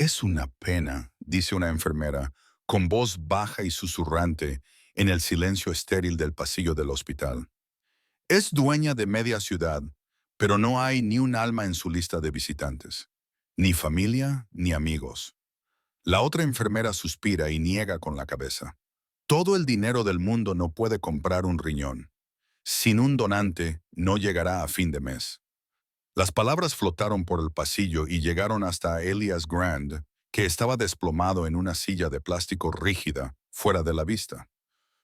Es una pena, dice una enfermera, con voz baja y susurrante en el silencio estéril del pasillo del hospital. Es dueña de media ciudad, pero no hay ni un alma en su lista de visitantes. Ni familia, ni amigos. La otra enfermera suspira y niega con la cabeza. Todo el dinero del mundo no puede comprar un riñón. Sin un donante, no llegará a fin de mes. Las palabras flotaron por el pasillo y llegaron hasta Elias Grand, que estaba desplomado en una silla de plástico rígida, fuera de la vista.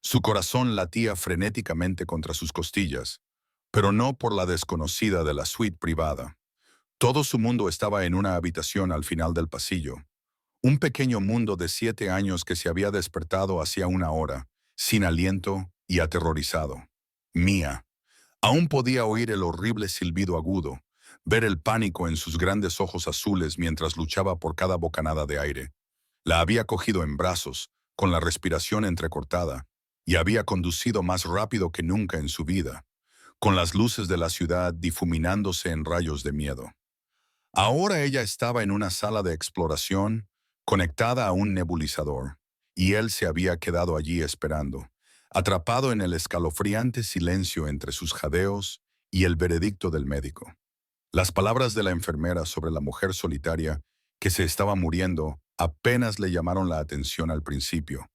Su corazón latía frenéticamente contra sus costillas, pero no por la desconocida de la suite privada. Todo su mundo estaba en una habitación al final del pasillo. Un pequeño mundo de 7 años que se había despertado hacía una hora, sin aliento y aterrorizado. Mía. Aún podía oír el horrible silbido agudo, ver el pánico en sus grandes ojos azules mientras luchaba por cada bocanada de aire. La había cogido en brazos, con la respiración entrecortada, y había conducido más rápido que nunca en su vida, con las luces de la ciudad difuminándose en rayos de miedo. Ahora ella estaba en una sala de exploración, conectada a un nebulizador, y él se había quedado allí esperando, atrapado en el escalofriante silencio entre sus jadeos y el veredicto del médico. Las palabras de la enfermera sobre la mujer solitaria que se estaba muriendo apenas le llamaron la atención al principio.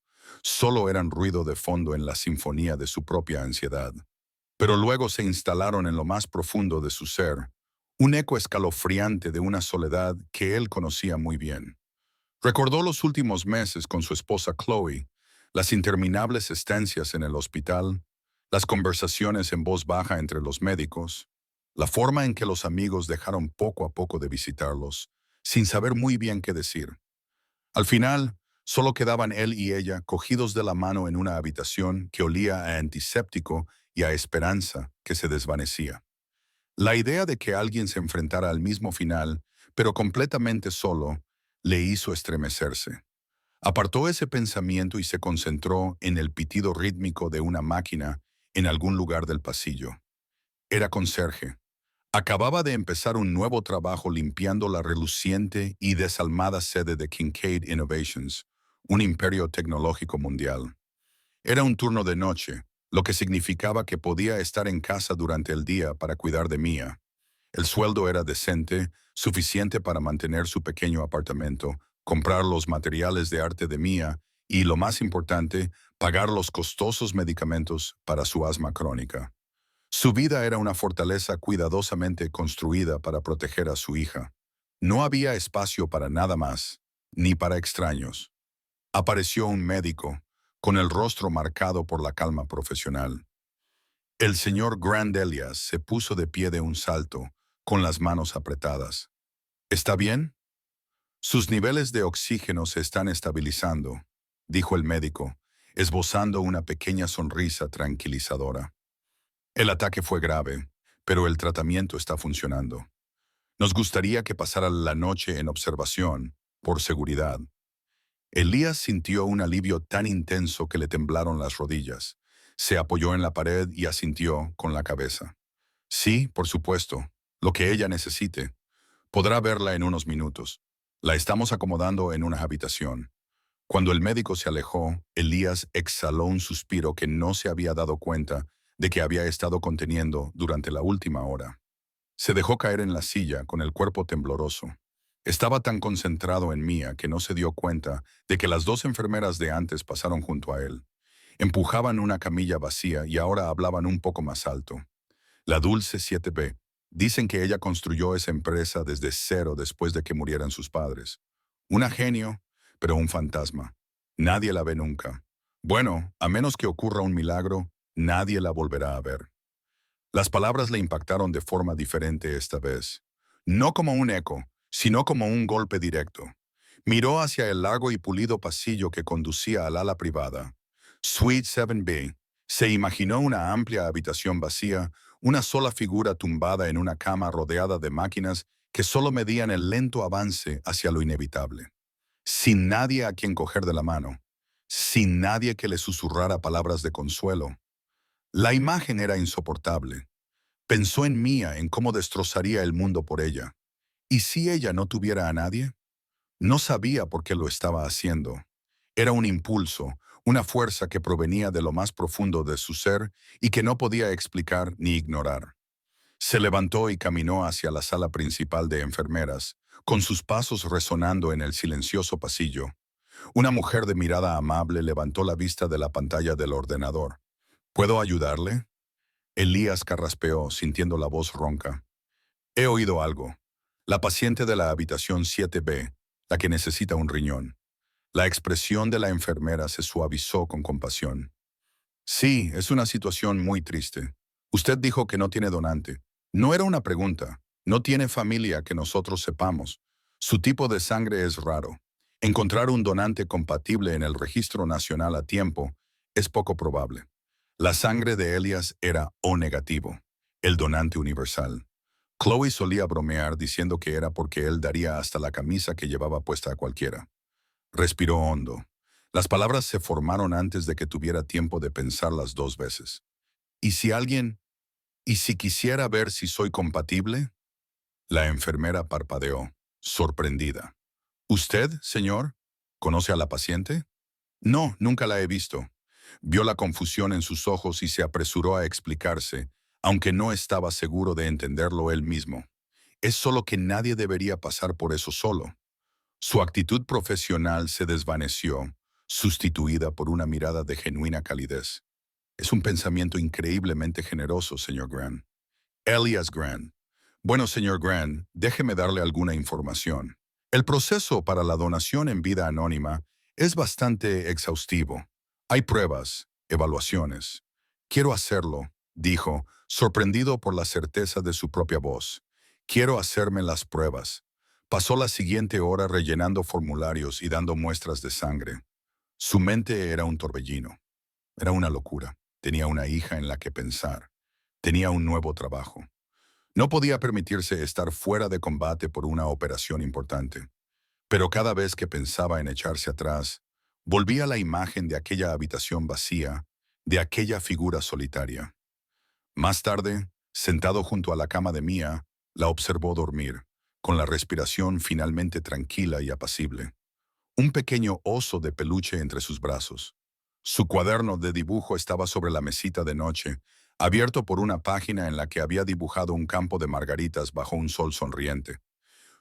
Solo eran ruido de fondo en la sinfonía de su propia ansiedad. Pero luego se instalaron en lo más profundo de su ser, un eco escalofriante de una soledad que él conocía muy bien. Recordó los últimos meses con su esposa Chloe, las interminables estancias en el hospital, las conversaciones en voz baja entre los médicos, la forma en que los amigos dejaron poco a poco de visitarlos, sin saber muy bien qué decir. Al final, solo quedaban él y ella cogidos de la mano en una habitación que olía a antiséptico y a esperanza que se desvanecía. La idea de que alguien se enfrentara al mismo final, pero completamente solo, le hizo estremecerse. Apartó ese pensamiento y se concentró en el pitido rítmico de una máquina en algún lugar del pasillo. Era conserje. Acababa de empezar un nuevo trabajo limpiando la reluciente y desalmada sede de Kincaid Innovations, un imperio tecnológico mundial. Era un turno de noche, lo que significaba que podía estar en casa durante el día para cuidar de Mia. El sueldo era decente, suficiente para mantener su pequeño apartamento, comprar los materiales de arte de Mia y, lo más importante, pagar los costosos medicamentos para su asma crónica. Su vida era una fortaleza cuidadosamente construida para proteger a su hija. No había espacio para nada más, ni para extraños. Apareció un médico, con el rostro marcado por la calma profesional. El señor Grand Elias se puso de pie de un salto, con las manos apretadas. ¿Está bien? Sus niveles de oxígeno se están estabilizando, dijo el médico, esbozando una pequeña sonrisa tranquilizadora. El ataque fue grave, pero el tratamiento está funcionando. Nos gustaría que pasara la noche en observación, por seguridad. Elías sintió un alivio tan intenso que le temblaron las rodillas. Se apoyó en la pared y asintió con la cabeza. Sí, por supuesto, lo que ella necesite. Podrá verla en unos minutos. La estamos acomodando en una habitación. Cuando el médico se alejó, Elías exhaló un suspiro que no se había dado cuenta de que había estado conteniendo durante la última hora. Se dejó caer en la silla con el cuerpo tembloroso. Estaba tan concentrado en Mía que no se dio cuenta de que las dos enfermeras de antes pasaron junto a él. Empujaban una camilla vacía y ahora hablaban un poco más alto. La Dulce 7B. Dicen que ella construyó esa empresa desde cero después de que murieran sus padres. Una genio, pero un fantasma. Nadie la ve nunca. Bueno, a menos que ocurra un milagro, nadie la volverá a ver. Las palabras le impactaron de forma diferente esta vez. No como un eco, sino como un golpe directo. Miró hacia el largo y pulido pasillo que conducía al ala privada. Suite 7B. Se imaginó una amplia habitación vacía, una sola figura tumbada en una cama rodeada de máquinas que solo medían el lento avance hacia lo inevitable. Sin nadie a quien coger de la mano. Sin nadie que le susurrara palabras de consuelo. La imagen era insoportable. Pensó en Mía, en cómo destrozaría el mundo por ella. ¿Y si ella no tuviera a nadie? No sabía por qué lo estaba haciendo. Era un impulso, una fuerza que provenía de lo más profundo de su ser y que no podía explicar ni ignorar. Se levantó y caminó hacia la sala principal de enfermeras, con sus pasos resonando en el silencioso pasillo. Una mujer de mirada amable levantó la vista de la pantalla del ordenador. ¿Puedo ayudarle? Elías carraspeó, sintiendo la voz ronca. He oído algo. La paciente de la habitación 7B, la que necesita un riñón. La expresión de la enfermera se suavizó con compasión. Sí, es una situación muy triste. Usted dijo que no tiene donante. No era una pregunta. No tiene familia que nosotros sepamos. Su tipo de sangre es raro. Encontrar un donante compatible en el registro nacional a tiempo es poco probable. La sangre de Elias era O negativo, el donante universal. Chloe solía bromear diciendo que era porque él daría hasta la camisa que llevaba puesta a cualquiera. Respiró hondo. Las palabras se formaron antes de que tuviera tiempo de pensarlas dos veces. ¿Y si alguien? ¿Y si quisiera ver si soy compatible? La enfermera parpadeó, sorprendida. ¿Usted, señor? ¿Conoce a la paciente? No, nunca la he visto. Vio la confusión en sus ojos y se apresuró a explicarse, aunque no estaba seguro de entenderlo él mismo. Es solo que nadie debería pasar por eso solo. Su actitud profesional se desvaneció, sustituida por una mirada de genuina calidez. Es un pensamiento increíblemente generoso, señor Grant. Elias Grant. Bueno, señor Grant, déjeme darle alguna información. El proceso para la donación en vida anónima es bastante exhaustivo. Hay pruebas, evaluaciones. Quiero hacerlo, dijo, sorprendido por la certeza de su propia voz. Quiero hacerme las pruebas. Pasó la siguiente hora rellenando formularios y dando muestras de sangre. Su mente era un torbellino. Era una locura. Tenía una hija en la que pensar. Tenía un nuevo trabajo. No podía permitirse estar fuera de combate por una operación importante. Pero cada vez que pensaba en echarse atrás, volvía la imagen de aquella habitación vacía, de aquella figura solitaria. Más tarde, sentado junto a la cama de Mia, la observó dormir, con la respiración finalmente tranquila y apacible. Un pequeño oso de peluche entre sus brazos. Su cuaderno de dibujo estaba sobre la mesita de noche, abierto por una página en la que había dibujado un campo de margaritas bajo un sol sonriente.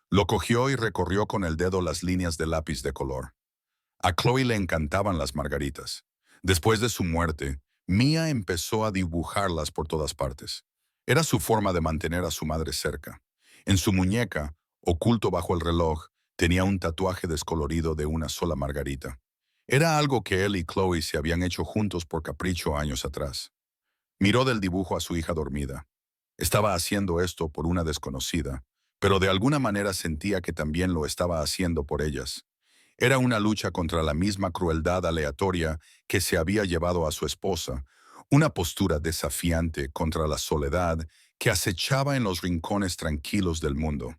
Lo cogió y recorrió con el dedo las líneas de lápiz de color. A Chloe le encantaban las margaritas. Después de su muerte, Mia empezó a dibujarlas por todas partes. Era su forma de mantener a su madre cerca. En su muñeca, oculto bajo el reloj, tenía un tatuaje descolorido de una sola margarita. Era algo que él y Chloe se habían hecho juntos por capricho años atrás. Miró del dibujo a su hija dormida. Estaba haciendo esto por una desconocida, pero de alguna manera sentía que también lo estaba haciendo por ellas. Era una lucha contra la misma crueldad aleatoria que se había llevado a su esposa, una postura desafiante contra la soledad que acechaba en los rincones tranquilos del mundo.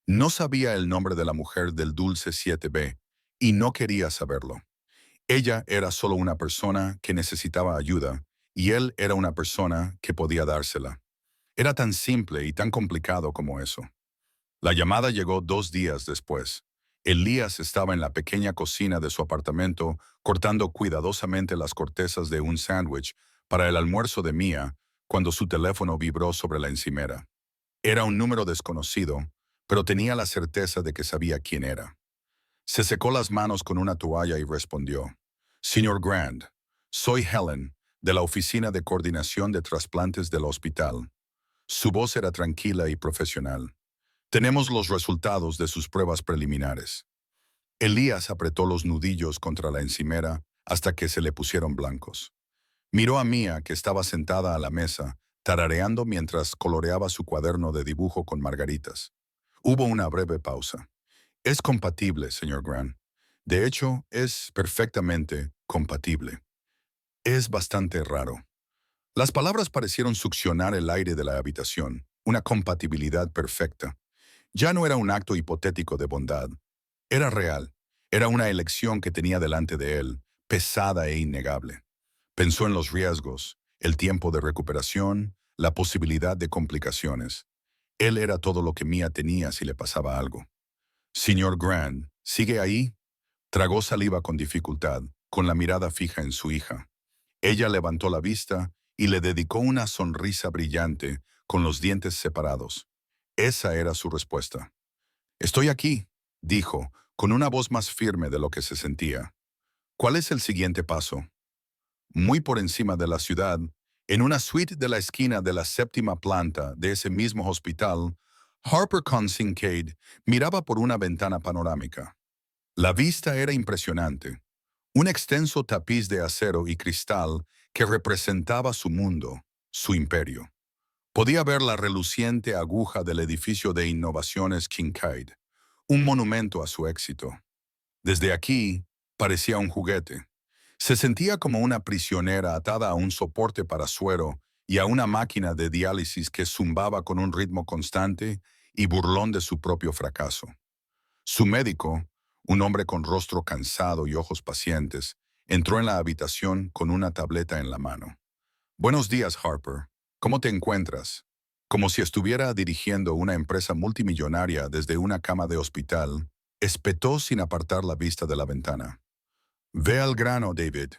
No sabía el nombre de la mujer del dulce 7B y no quería saberlo. Ella era solo una persona que necesitaba ayuda y él era una persona que podía dársela. Era tan simple y tan complicado como eso. La llamada llegó 2 días después. Elías estaba en la pequeña cocina de su apartamento cortando cuidadosamente las cortezas de un sándwich para el almuerzo de Mia cuando su teléfono vibró sobre la encimera. Era un número desconocido, pero tenía la certeza de que sabía quién era. Se secó las manos con una toalla y respondió. Señor Grant, soy Helen, de la Oficina de Coordinación de Trasplantes del hospital. Su voz era tranquila y profesional. Tenemos los resultados de sus pruebas preliminares. Elías apretó los nudillos contra la encimera hasta que se le pusieron blancos. Miró a Mia, que estaba sentada a la mesa, tarareando mientras coloreaba su cuaderno de dibujo con margaritas. Hubo una breve pausa. Es compatible, señor Grant. De hecho, es perfectamente compatible. Es bastante raro. Las palabras parecieron succionar el aire de la habitación, una compatibilidad perfecta. Ya no era un acto hipotético de bondad. Era real. Era una elección que tenía delante de él, pesada e innegable. Pensó en los riesgos, el tiempo de recuperación, la posibilidad de complicaciones. Él era todo lo que Mia tenía si le pasaba algo. Señor Grant, ¿Sigue ahí? Tragó saliva con dificultad, con la mirada fija en su hija. Ella levantó la vista y le dedicó una sonrisa brillante, con los dientes separados. Esa era su respuesta. Estoy aquí, dijo, con una voz más firme de lo que se sentía. ¿Cuál es el siguiente paso? Muy por encima de la ciudad, en una suite de la esquina de la séptima planta de ese mismo hospital, Harper con Kincaid miraba por una ventana panorámica. La vista era impresionante. Un extenso tapiz de acero y cristal que representaba su mundo, su imperio. Podía ver la reluciente aguja del edificio de innovaciones Kincaid, un monumento a su éxito. Desde aquí, parecía un juguete. Se sentía como una prisionera atada a un soporte para suero y a una máquina de diálisis que zumbaba con un ritmo constante y burlón de su propio fracaso. Su médico, un hombre con rostro cansado y ojos pacientes, entró en la habitación con una tableta en la mano. Buenos días, Harper. ¿Cómo te encuentras? Como si estuviera dirigiendo una empresa multimillonaria desde una cama de hospital, espetó sin apartar la vista de la ventana. Ve al grano, David.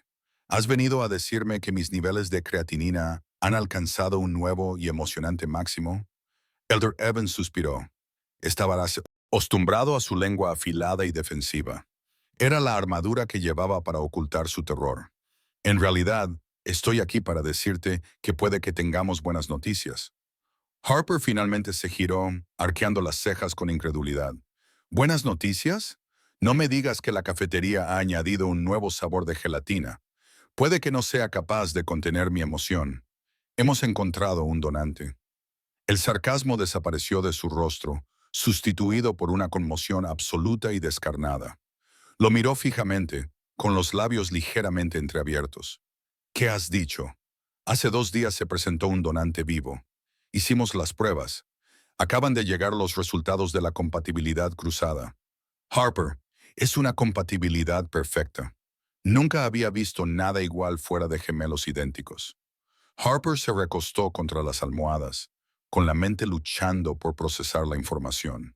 Has venido a decirme que mis niveles de creatinina han alcanzado un nuevo y emocionante máximo. Elder Evans suspiró. Estaba acostumbrado a su lengua afilada y defensiva. Era la armadura que llevaba para ocultar su terror. En realidad, estoy aquí para decirte que puede que tengamos buenas noticias. Harper finalmente se giró, arqueando las cejas con incredulidad. ¿Buenas noticias? No me digas que la cafetería ha añadido un nuevo sabor de gelatina. Puede que no sea capaz de contener mi emoción. Hemos encontrado un donante. El sarcasmo desapareció de su rostro, sustituido por una conmoción absoluta y descarnada. Lo miró fijamente, con los labios ligeramente entreabiertos. ¿Qué has dicho? Hace 2 días se presentó un donante vivo. Hicimos las pruebas. Acaban de llegar los resultados de la compatibilidad cruzada. Harper, es una compatibilidad perfecta. Nunca había visto nada igual fuera de gemelos idénticos. Harper se recostó contra las almohadas, con la mente luchando por procesar la información.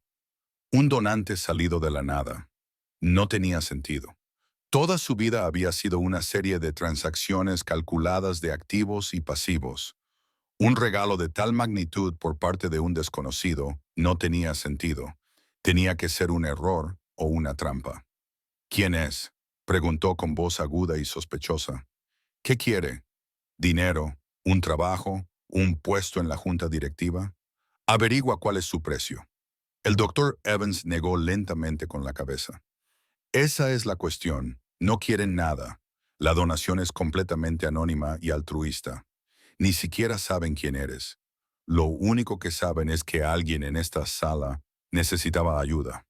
Un donante salido de la nada. No tenía sentido. Toda su vida había sido una serie de transacciones calculadas de activos y pasivos. Un regalo de tal magnitud por parte de un desconocido no tenía sentido. Tenía que ser un error o una trampa. ¿Quién es? Preguntó con voz aguda y sospechosa. ¿Qué quiere? ¿Dinero? ¿Un trabajo? ¿Un puesto en la junta directiva? Averigua cuál es su precio. El doctor Evans negó lentamente con la cabeza. Esa es la cuestión. No quieren nada. La donación es completamente anónima y altruista. Ni siquiera saben quién eres. Lo único que saben es que alguien en esta sala necesitaba ayuda.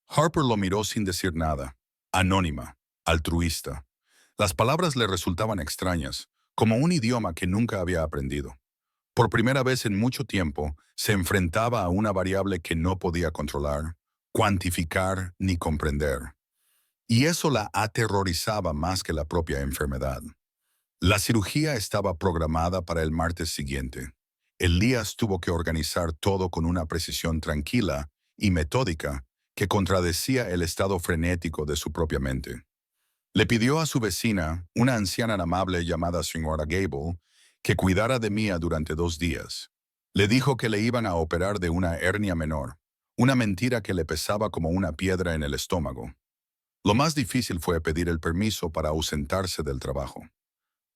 Harper lo miró sin decir nada. Anónima, altruista. Las palabras le resultaban extrañas, como un idioma que nunca había aprendido. Por primera vez en mucho tiempo, se enfrentaba a una variable que no podía controlar, cuantificar ni comprender. Y eso la aterrorizaba más que la propia enfermedad. La cirugía estaba programada para el martes siguiente. Elías tuvo que organizar todo con una precisión tranquila y metódica que contradecía el estado frenético de su propia mente. Le pidió a su vecina, una anciana amable llamada señora Gable, que cuidara de Mia durante 2 días. Le dijo que le iban a operar de una hernia menor, una mentira que le pesaba como una piedra en el estómago. Lo más difícil fue pedir el permiso para ausentarse del trabajo.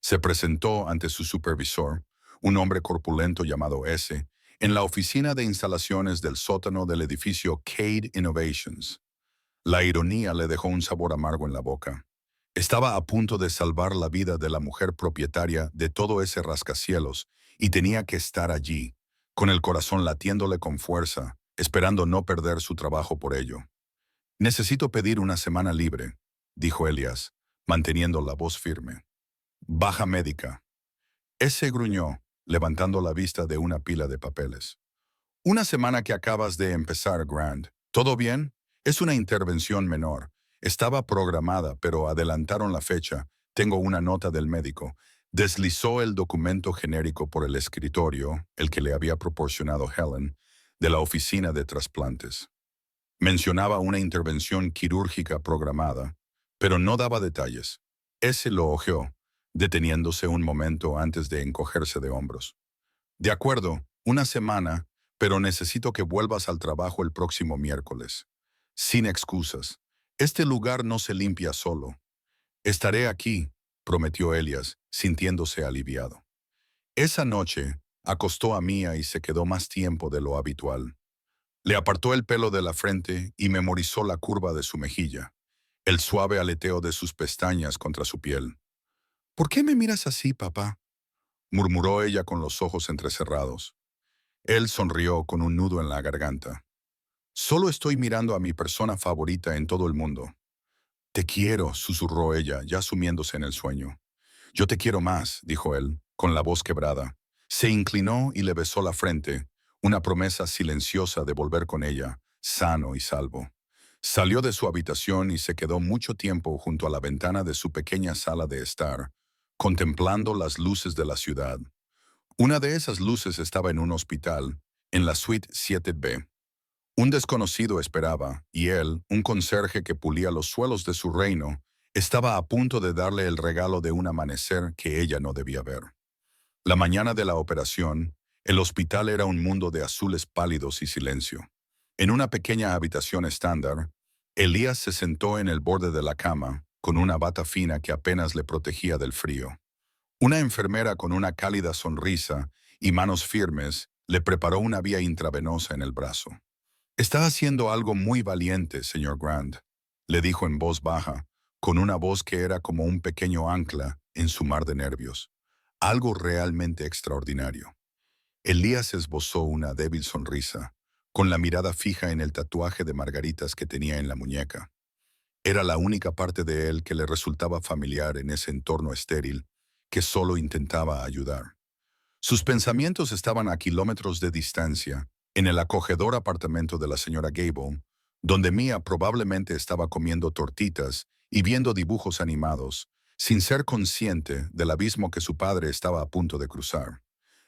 Se presentó ante su supervisor, un hombre corpulento llamado S., en la oficina de instalaciones del sótano del edificio Cade Innovations. La ironía le dejó un sabor amargo en la boca. Estaba a punto de salvar la vida de la mujer propietaria de todo ese rascacielos y tenía que estar allí, con el corazón latiéndole con fuerza, esperando no perder su trabajo por ello. Necesito pedir una semana libre, dijo Elias, manteniendo la voz firme. Baja médica. Ese gruñó, levantando la vista de una pila de papeles. Una semana que acabas de empezar, Grant. ¿Todo bien? Es una intervención menor. Estaba programada, pero adelantaron la fecha. Tengo una nota del médico. Deslizó el documento genérico por el escritorio, el que le había proporcionado Helen, de la oficina de trasplantes. Mencionaba una intervención quirúrgica programada, pero no daba detalles. Ese lo ojeó, deteniéndose un momento antes de encogerse de hombros. De acuerdo, una semana, pero necesito que vuelvas al trabajo el próximo miércoles. Sin excusas. Este lugar no se limpia solo. Estaré aquí, prometió Elias, sintiéndose aliviado. Esa noche, acostó a Mia y se quedó más tiempo de lo habitual. Le apartó el pelo de la frente y memorizó la curva de su mejilla, el suave aleteo de sus pestañas contra su piel. ¿Por qué me miras así, papá?, murmuró ella con los ojos entrecerrados. Él sonrió con un nudo en la garganta. Solo estoy mirando a mi persona favorita en todo el mundo. Te quiero, susurró ella, ya sumiéndose en el sueño. Yo te quiero más, dijo él, con la voz quebrada. Se inclinó y le besó la frente, una promesa silenciosa de volver con ella, sano y salvo. Salió de su habitación y se quedó mucho tiempo junto a la ventana de su pequeña sala de estar, contemplando las luces de la ciudad. Una de esas luces estaba en un hospital, en la suite 7B. Un desconocido esperaba, y él, un conserje que pulía los suelos de su reino, estaba a punto de darle el regalo de un amanecer que ella no debía ver. La mañana de la operación, el hospital era un mundo de azules pálidos y silencio. En una pequeña habitación estándar, Elías se sentó en el borde de la cama, con una bata fina que apenas le protegía del frío. Una enfermera con una cálida sonrisa y manos firmes le preparó una vía intravenosa en el brazo. Está haciendo algo muy valiente, señor Grant, le dijo en voz baja, con una voz que era como un pequeño ancla en su mar de nervios. Algo realmente extraordinario. Elías esbozó una débil sonrisa, con la mirada fija en el tatuaje de margaritas que tenía en la muñeca. Era la única parte de él que le resultaba familiar en ese entorno estéril, que solo intentaba ayudar. Sus pensamientos estaban a kilómetros de distancia, en el acogedor apartamento de la señora Gable, donde Mia probablemente estaba comiendo tortitas y viendo dibujos animados, sin ser consciente del abismo que su padre estaba a punto de cruzar.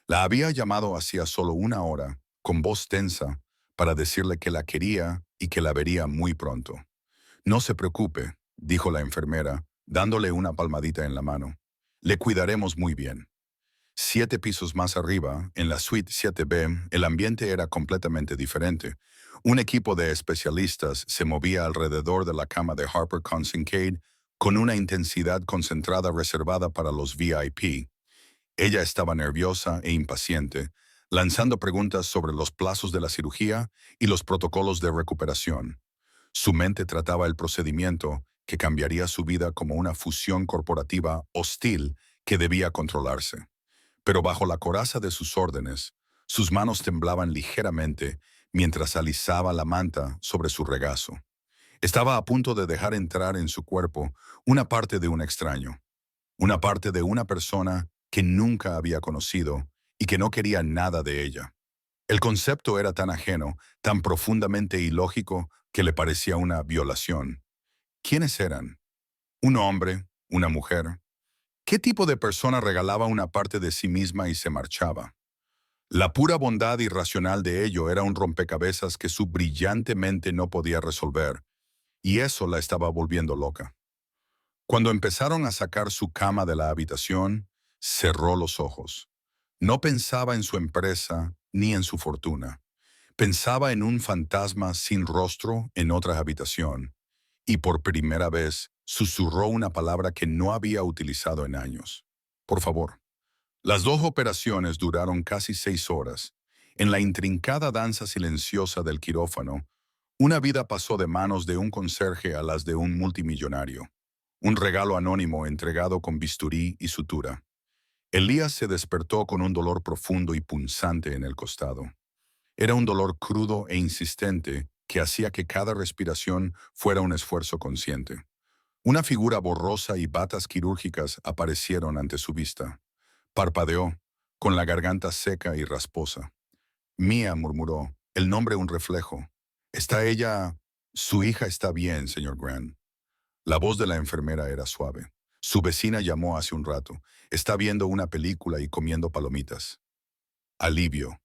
La había llamado hacía solo una hora, con voz tensa, para decirle que la quería y que la vería muy pronto. No se preocupe, dijo la enfermera, dándole una palmadita en la mano. Le cuidaremos muy bien. 7 pisos más arriba, en la suite 7B, el ambiente era completamente diferente. Un equipo de especialistas se movía alrededor de la cama de Harper Kincaid con una intensidad concentrada reservada para los VIP. Ella estaba nerviosa e impaciente, lanzando preguntas sobre los plazos de la cirugía y los protocolos de recuperación. Su mente trataba el procedimiento que cambiaría su vida como una fusión corporativa hostil que debía controlarse. Pero bajo la coraza de sus órdenes, sus manos temblaban ligeramente mientras alisaba la manta sobre su regazo. Estaba a punto de dejar entrar en su cuerpo una parte de un extraño, una parte de una persona que nunca había conocido y que no quería nada de ella. El concepto era tan ajeno, tan profundamente ilógico, que le parecía una violación. ¿Quiénes eran? ¿Un hombre? ¿Una mujer? ¿Qué tipo de persona regalaba una parte de sí misma y se marchaba? La pura bondad irracional de ello era un rompecabezas que su brillante mente no podía resolver, y eso la estaba volviendo loca. Cuando empezaron a sacar su cama de la habitación, cerró los ojos. No pensaba en su empresa ni en su fortuna. Pensaba en un fantasma sin rostro en otra habitación, y por primera vez susurró una palabra que no había utilizado en años. Por favor. Las 2 operaciones duraron casi 6 horas. En la intrincada danza silenciosa del quirófano, una vida pasó de manos de un conserje a las de un multimillonario. Un regalo anónimo entregado con bisturí y sutura. Elías se despertó con un dolor profundo y punzante en el costado. Era un dolor crudo e insistente que hacía que cada respiración fuera un esfuerzo consciente. Una figura borrosa y batas quirúrgicas aparecieron ante su vista. Parpadeó, con la garganta seca y rasposa. Mía, murmuró, el nombre un reflejo. ¿Está ella? Su hija está bien, señor Grant. La voz de la enfermera era suave. Su vecina llamó hace un rato. Está viendo una película y comiendo palomitas. Alivio,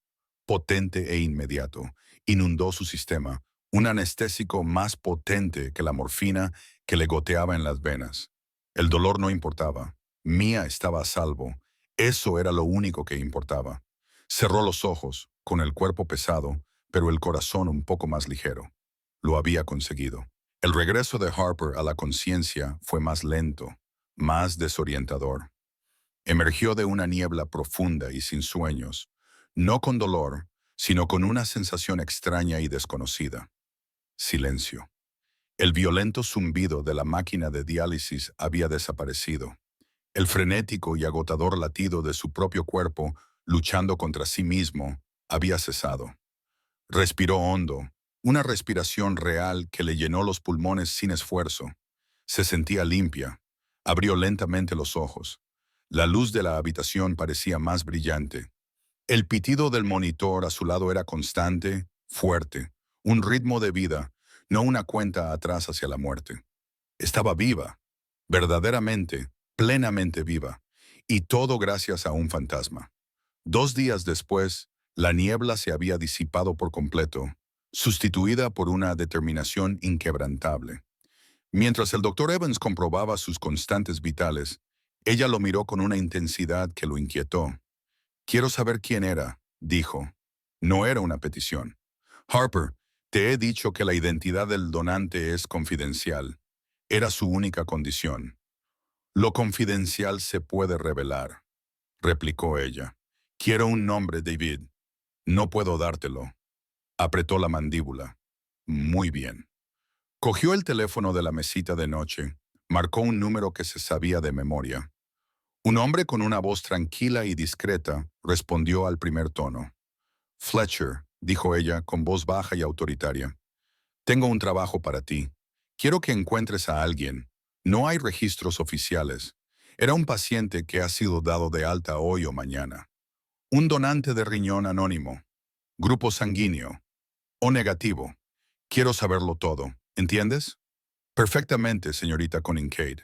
potente e inmediato, inundó su sistema, un anestésico más potente que la morfina que le goteaba en las venas. El dolor no importaba. Mia estaba a salvo. Eso era lo único que importaba. Cerró los ojos, con el cuerpo pesado, pero el corazón un poco más ligero. Lo había conseguido. El regreso de Harper a la conciencia fue más lento, más desorientador. Emergió de una niebla profunda y sin sueños, no con dolor, sino con una sensación extraña y desconocida. Silencio. El violento zumbido de la máquina de diálisis había desaparecido. El frenético y agotador latido de su propio cuerpo, luchando contra sí mismo, había cesado. Respiró hondo, una respiración real que le llenó los pulmones sin esfuerzo. Se sentía limpia. Abrió lentamente los ojos. La luz de la habitación parecía más brillante. El pitido del monitor a su lado era constante, fuerte, un ritmo de vida, no una cuenta atrás hacia la muerte. Estaba viva, verdaderamente, plenamente viva, y todo gracias a un fantasma. 2 días después, la niebla se había disipado por completo, sustituida por una determinación inquebrantable. Mientras el doctor Evans comprobaba sus constantes vitales, ella lo miró con una intensidad que lo inquietó. «Quiero saber quién era», dijo. No era una petición. «Harper, te he dicho que la identidad del donante es confidencial. Era su única condición». «Lo confidencial se puede revelar», replicó ella. «Quiero un nombre, David. No puedo dártelo». Apretó la mandíbula. «Muy bien». Cogió el teléfono de la mesita de noche, marcó un número que se sabía de memoria. Un hombre con una voz tranquila y discreta respondió al primer tono. «Fletcher», dijo ella con voz baja y autoritaria. «Tengo un trabajo para ti. Quiero que encuentres a alguien. No hay registros oficiales. Era un paciente que ha sido dado de alta hoy o mañana. Un donante de riñón anónimo. Grupo sanguíneo. O negativo. Quiero saberlo todo. ¿Entiendes?» «Perfectamente, señorita Kincaid».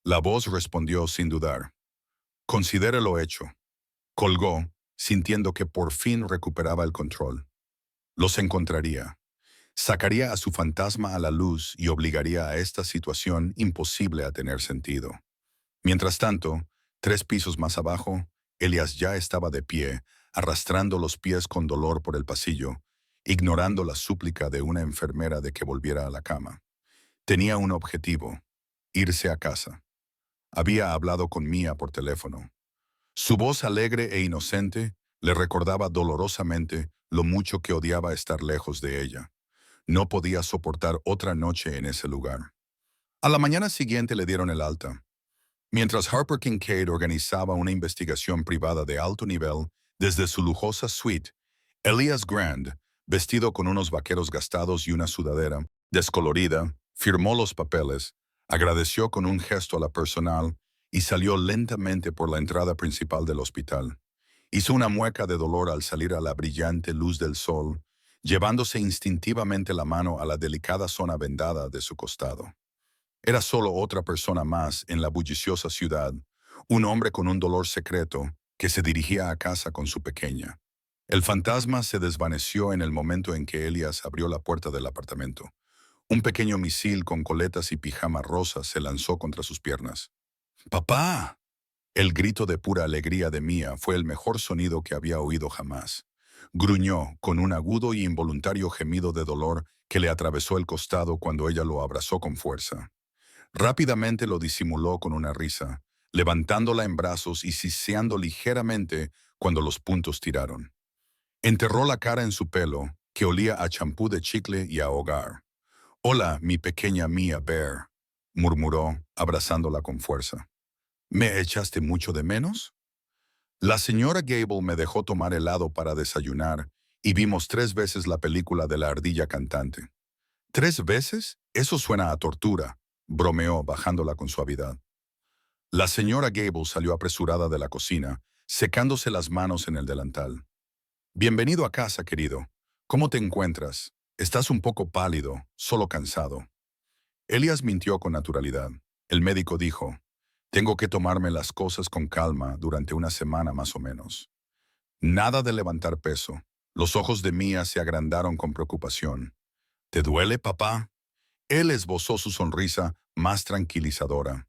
La voz respondió sin dudar. «Considérelo hecho». Colgó, sintiendo que por fin recuperaba el control. Los encontraría. Sacaría a su fantasma a la luz y obligaría a esta situación imposible a tener sentido. Mientras tanto, 3 pisos más abajo, Elias ya estaba de pie, arrastrando los pies con dolor por el pasillo, ignorando la súplica de una enfermera de que volviera a la cama. Tenía un objetivo: irse a casa. Había hablado con Mia por teléfono. Su voz alegre e inocente le recordaba dolorosamente lo mucho que odiaba estar lejos de ella. No podía soportar otra noche en ese lugar. A la mañana siguiente le dieron el alta. Mientras Harper Kincaid organizaba una investigación privada de alto nivel desde su lujosa suite, Elias Grant, vestido con unos vaqueros gastados y una sudadera descolorida, firmó los papeles, agradeció con un gesto a la personal y salió lentamente por la entrada principal del hospital. Hizo una mueca de dolor al salir a la brillante luz del sol, llevándose instintivamente la mano a la delicada zona vendada de su costado. Era solo otra persona más en la bulliciosa ciudad, un hombre con un dolor secreto que se dirigía a casa con su pequeña. El fantasma se desvaneció en el momento en que Elias abrió la puerta del apartamento. Un pequeño misil con coletas y pijama rosa se lanzó contra sus piernas. «¡Papá!». El grito de pura alegría de Mia fue el mejor sonido que había oído jamás. Gruñó con un agudo y involuntario gemido de dolor que le atravesó el costado cuando ella lo abrazó con fuerza. Rápidamente lo disimuló con una risa, levantándola en brazos y siseando ligeramente cuando los puntos tiraron. Enterró la cara en su pelo, que olía a champú de chicle y a hogar. «Hola, mi pequeña Mia Bear», murmuró, abrazándola con fuerza. «¿Me echaste mucho de menos?». La señora Gable me dejó tomar helado para desayunar y vimos 3 veces la película de la ardilla cantante. «¿3 veces? Eso suena a tortura», bromeó, bajándola con suavidad. La señora Gable salió apresurada de la cocina, secándose las manos en el delantal. «Bienvenido a casa, querido. ¿Cómo te encuentras? Estás un poco pálido, solo cansado». Elias mintió con naturalidad. El médico dijo: «Tengo que tomarme las cosas con calma durante una semana más o menos». Nada de levantar peso. Los ojos de Mia se agrandaron con preocupación. ¿Te duele, papá? Él esbozó su sonrisa más tranquilizadora.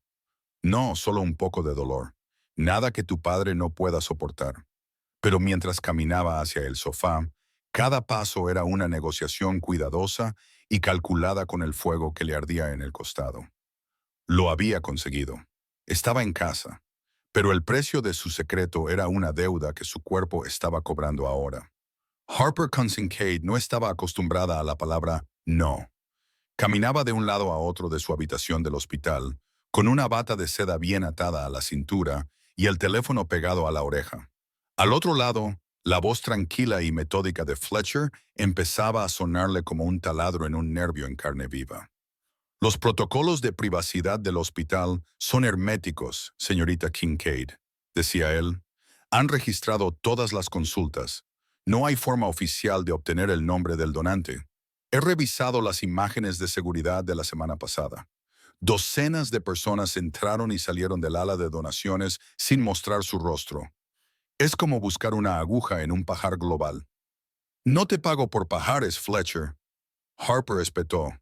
No, solo un poco de dolor. Nada que tu padre no pueda soportar. Pero mientras caminaba hacia el sofá, cada paso era una negociación cuidadosa y calculada con el fuego que le ardía en el costado. Lo había conseguido. Estaba en casa. Pero el precio de su secreto era una deuda que su cuerpo estaba cobrando ahora. Harper Kincaid no estaba acostumbrada a la palabra no. Caminaba de un lado a otro de su habitación del hospital, con una bata de seda bien atada a la cintura y el teléfono pegado a la oreja. Al otro lado, la voz tranquila y metódica de Fletcher empezaba a sonarle como un taladro en un nervio en carne viva. Los protocolos de privacidad del hospital son herméticos, señorita Kincaid, decía él. Han registrado todas las consultas. No hay forma oficial de obtener el nombre del donante. He revisado las imágenes de seguridad de la semana pasada. Docenas de personas entraron y salieron del ala de donaciones sin mostrar su rostro. Es como buscar una aguja en un pajar global. No te pago por pajares, Fletcher. Harper espetó.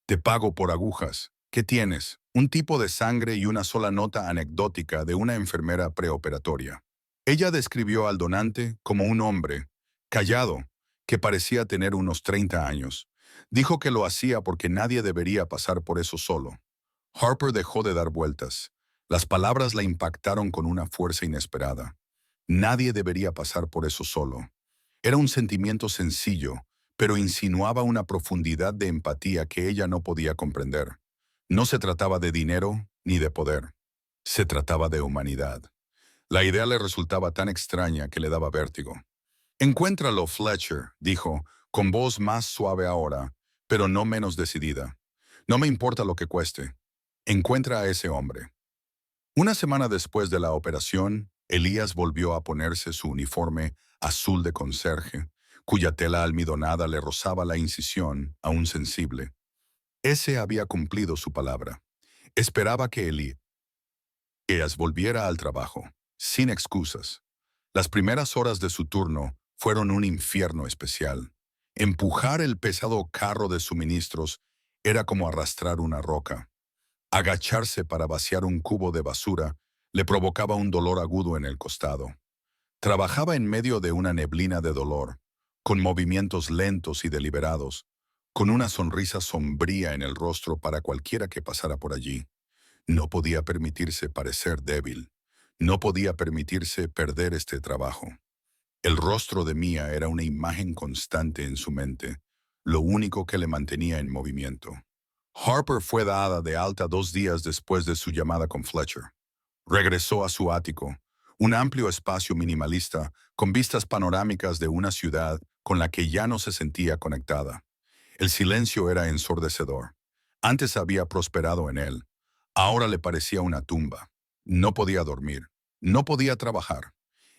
Te pago por agujas. ¿Qué tienes? Un tipo de sangre y una sola nota anecdótica de una enfermera preoperatoria. Ella describió al donante como un hombre, callado, que parecía tener unos 30 años. Dijo que lo hacía porque nadie debería pasar por eso solo. Harper dejó de dar vueltas. Las palabras la impactaron con una fuerza inesperada. Nadie debería pasar por eso solo. Era un sentimiento sencillo, pero insinuaba una profundidad de empatía que ella no podía comprender. No se trataba de dinero ni de poder. Se trataba de humanidad. La idea le resultaba tan extraña que le daba vértigo. Encuéntralo, Fletcher, dijo, con voz más suave ahora, pero no menos decidida. No me importa lo que cueste. Encuentra a ese hombre. Una semana después de la operación, Elías volvió a ponerse su uniforme azul de conserje, cuya tela almidonada le rozaba la incisión, aún sensible. Ese había cumplido su palabra. Esperaba que Elías volviera al trabajo, sin excusas. Las primeras horas de su turno fueron un infierno especial. Empujar el pesado carro de suministros era como arrastrar una roca. Agacharse para vaciar un cubo de basura le provocaba un dolor agudo en el costado. Trabajaba en medio de una neblina de dolor, con movimientos lentos y deliberados, con una sonrisa sombría en el rostro para cualquiera que pasara por allí. No podía permitirse parecer débil. No podía permitirse perder este trabajo. El rostro de Mia era una imagen constante en su mente, lo único que le mantenía en movimiento. Harper fue dada de alta 2 días después de su llamada con Fletcher. Regresó a su ático, un amplio espacio minimalista con vistas panorámicas de una ciudad con la que ya no se sentía conectada. El silencio era ensordecedor. Antes había prosperado en él. Ahora le parecía una tumba. No podía dormir. No podía trabajar.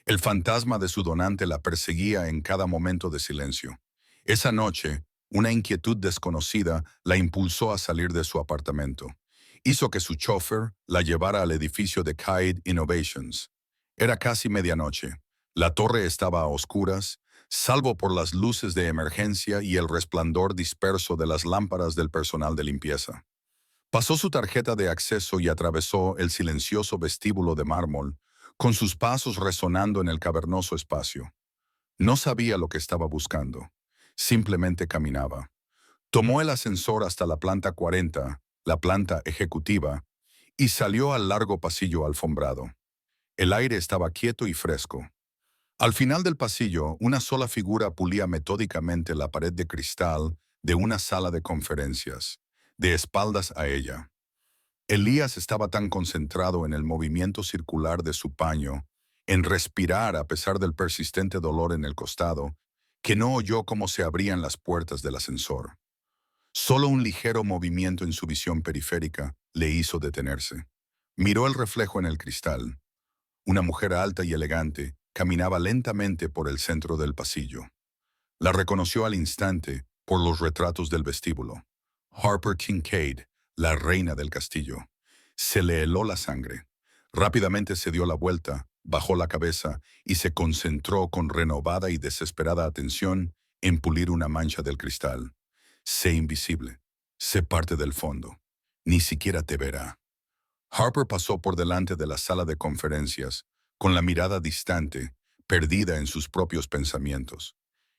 El fantasma de su donante la perseguía en cada momento de silencio. Esa noche, una inquietud desconocida la impulsó a salir de su apartamento. Hizo que su chofer la llevara al edificio de Kide Innovations. Era casi medianoche. La torre estaba a oscuras, salvo por las luces de emergencia y el resplandor disperso de las lámparas del personal de limpieza. Pasó su tarjeta de acceso y atravesó el silencioso vestíbulo de mármol, con sus pasos resonando en el cavernoso espacio. No sabía lo que estaba buscando. Simplemente caminaba. Tomó el ascensor hasta la planta 40, la planta ejecutiva, y salió al largo pasillo alfombrado. El aire estaba quieto y fresco. Al final del pasillo, una sola figura pulía metódicamente la pared de cristal de una sala de conferencias, de espaldas a ella. Elías estaba tan concentrado en el movimiento circular de su paño, en respirar a pesar del persistente dolor en el costado, que no oyó cómo se abrían las puertas del ascensor. Solo un ligero movimiento en su visión periférica le hizo detenerse. Miró el reflejo en el cristal. Una mujer alta y elegante caminaba lentamente por el centro del pasillo. La reconoció al instante por los retratos del vestíbulo. Harper Kincaid, la reina del castillo. Se le heló la sangre. Rápidamente se dio la vuelta, bajó la cabeza y se concentró con renovada y desesperada atención en pulir una mancha del cristal. Sé invisible. Sé parte del fondo. Ni siquiera te verá. Harper pasó por delante de la sala de conferencias, con la mirada distante, perdida en sus propios pensamientos.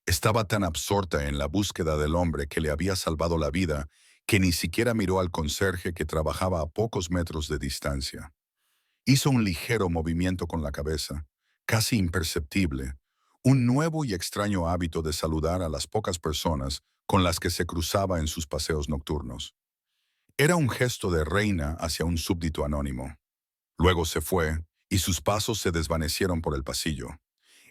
Estaba tan absorta en la búsqueda del hombre que le había salvado la vida que ni siquiera miró al conserje que trabajaba a pocos metros de distancia. Hizo un ligero movimiento con la cabeza, casi imperceptible, un nuevo y extraño hábito de saludar a las pocas personas con las que se cruzaba en sus paseos nocturnos. Era un gesto de reina hacia un súbdito anónimo. Luego se fue, y sus pasos se desvanecieron por el pasillo.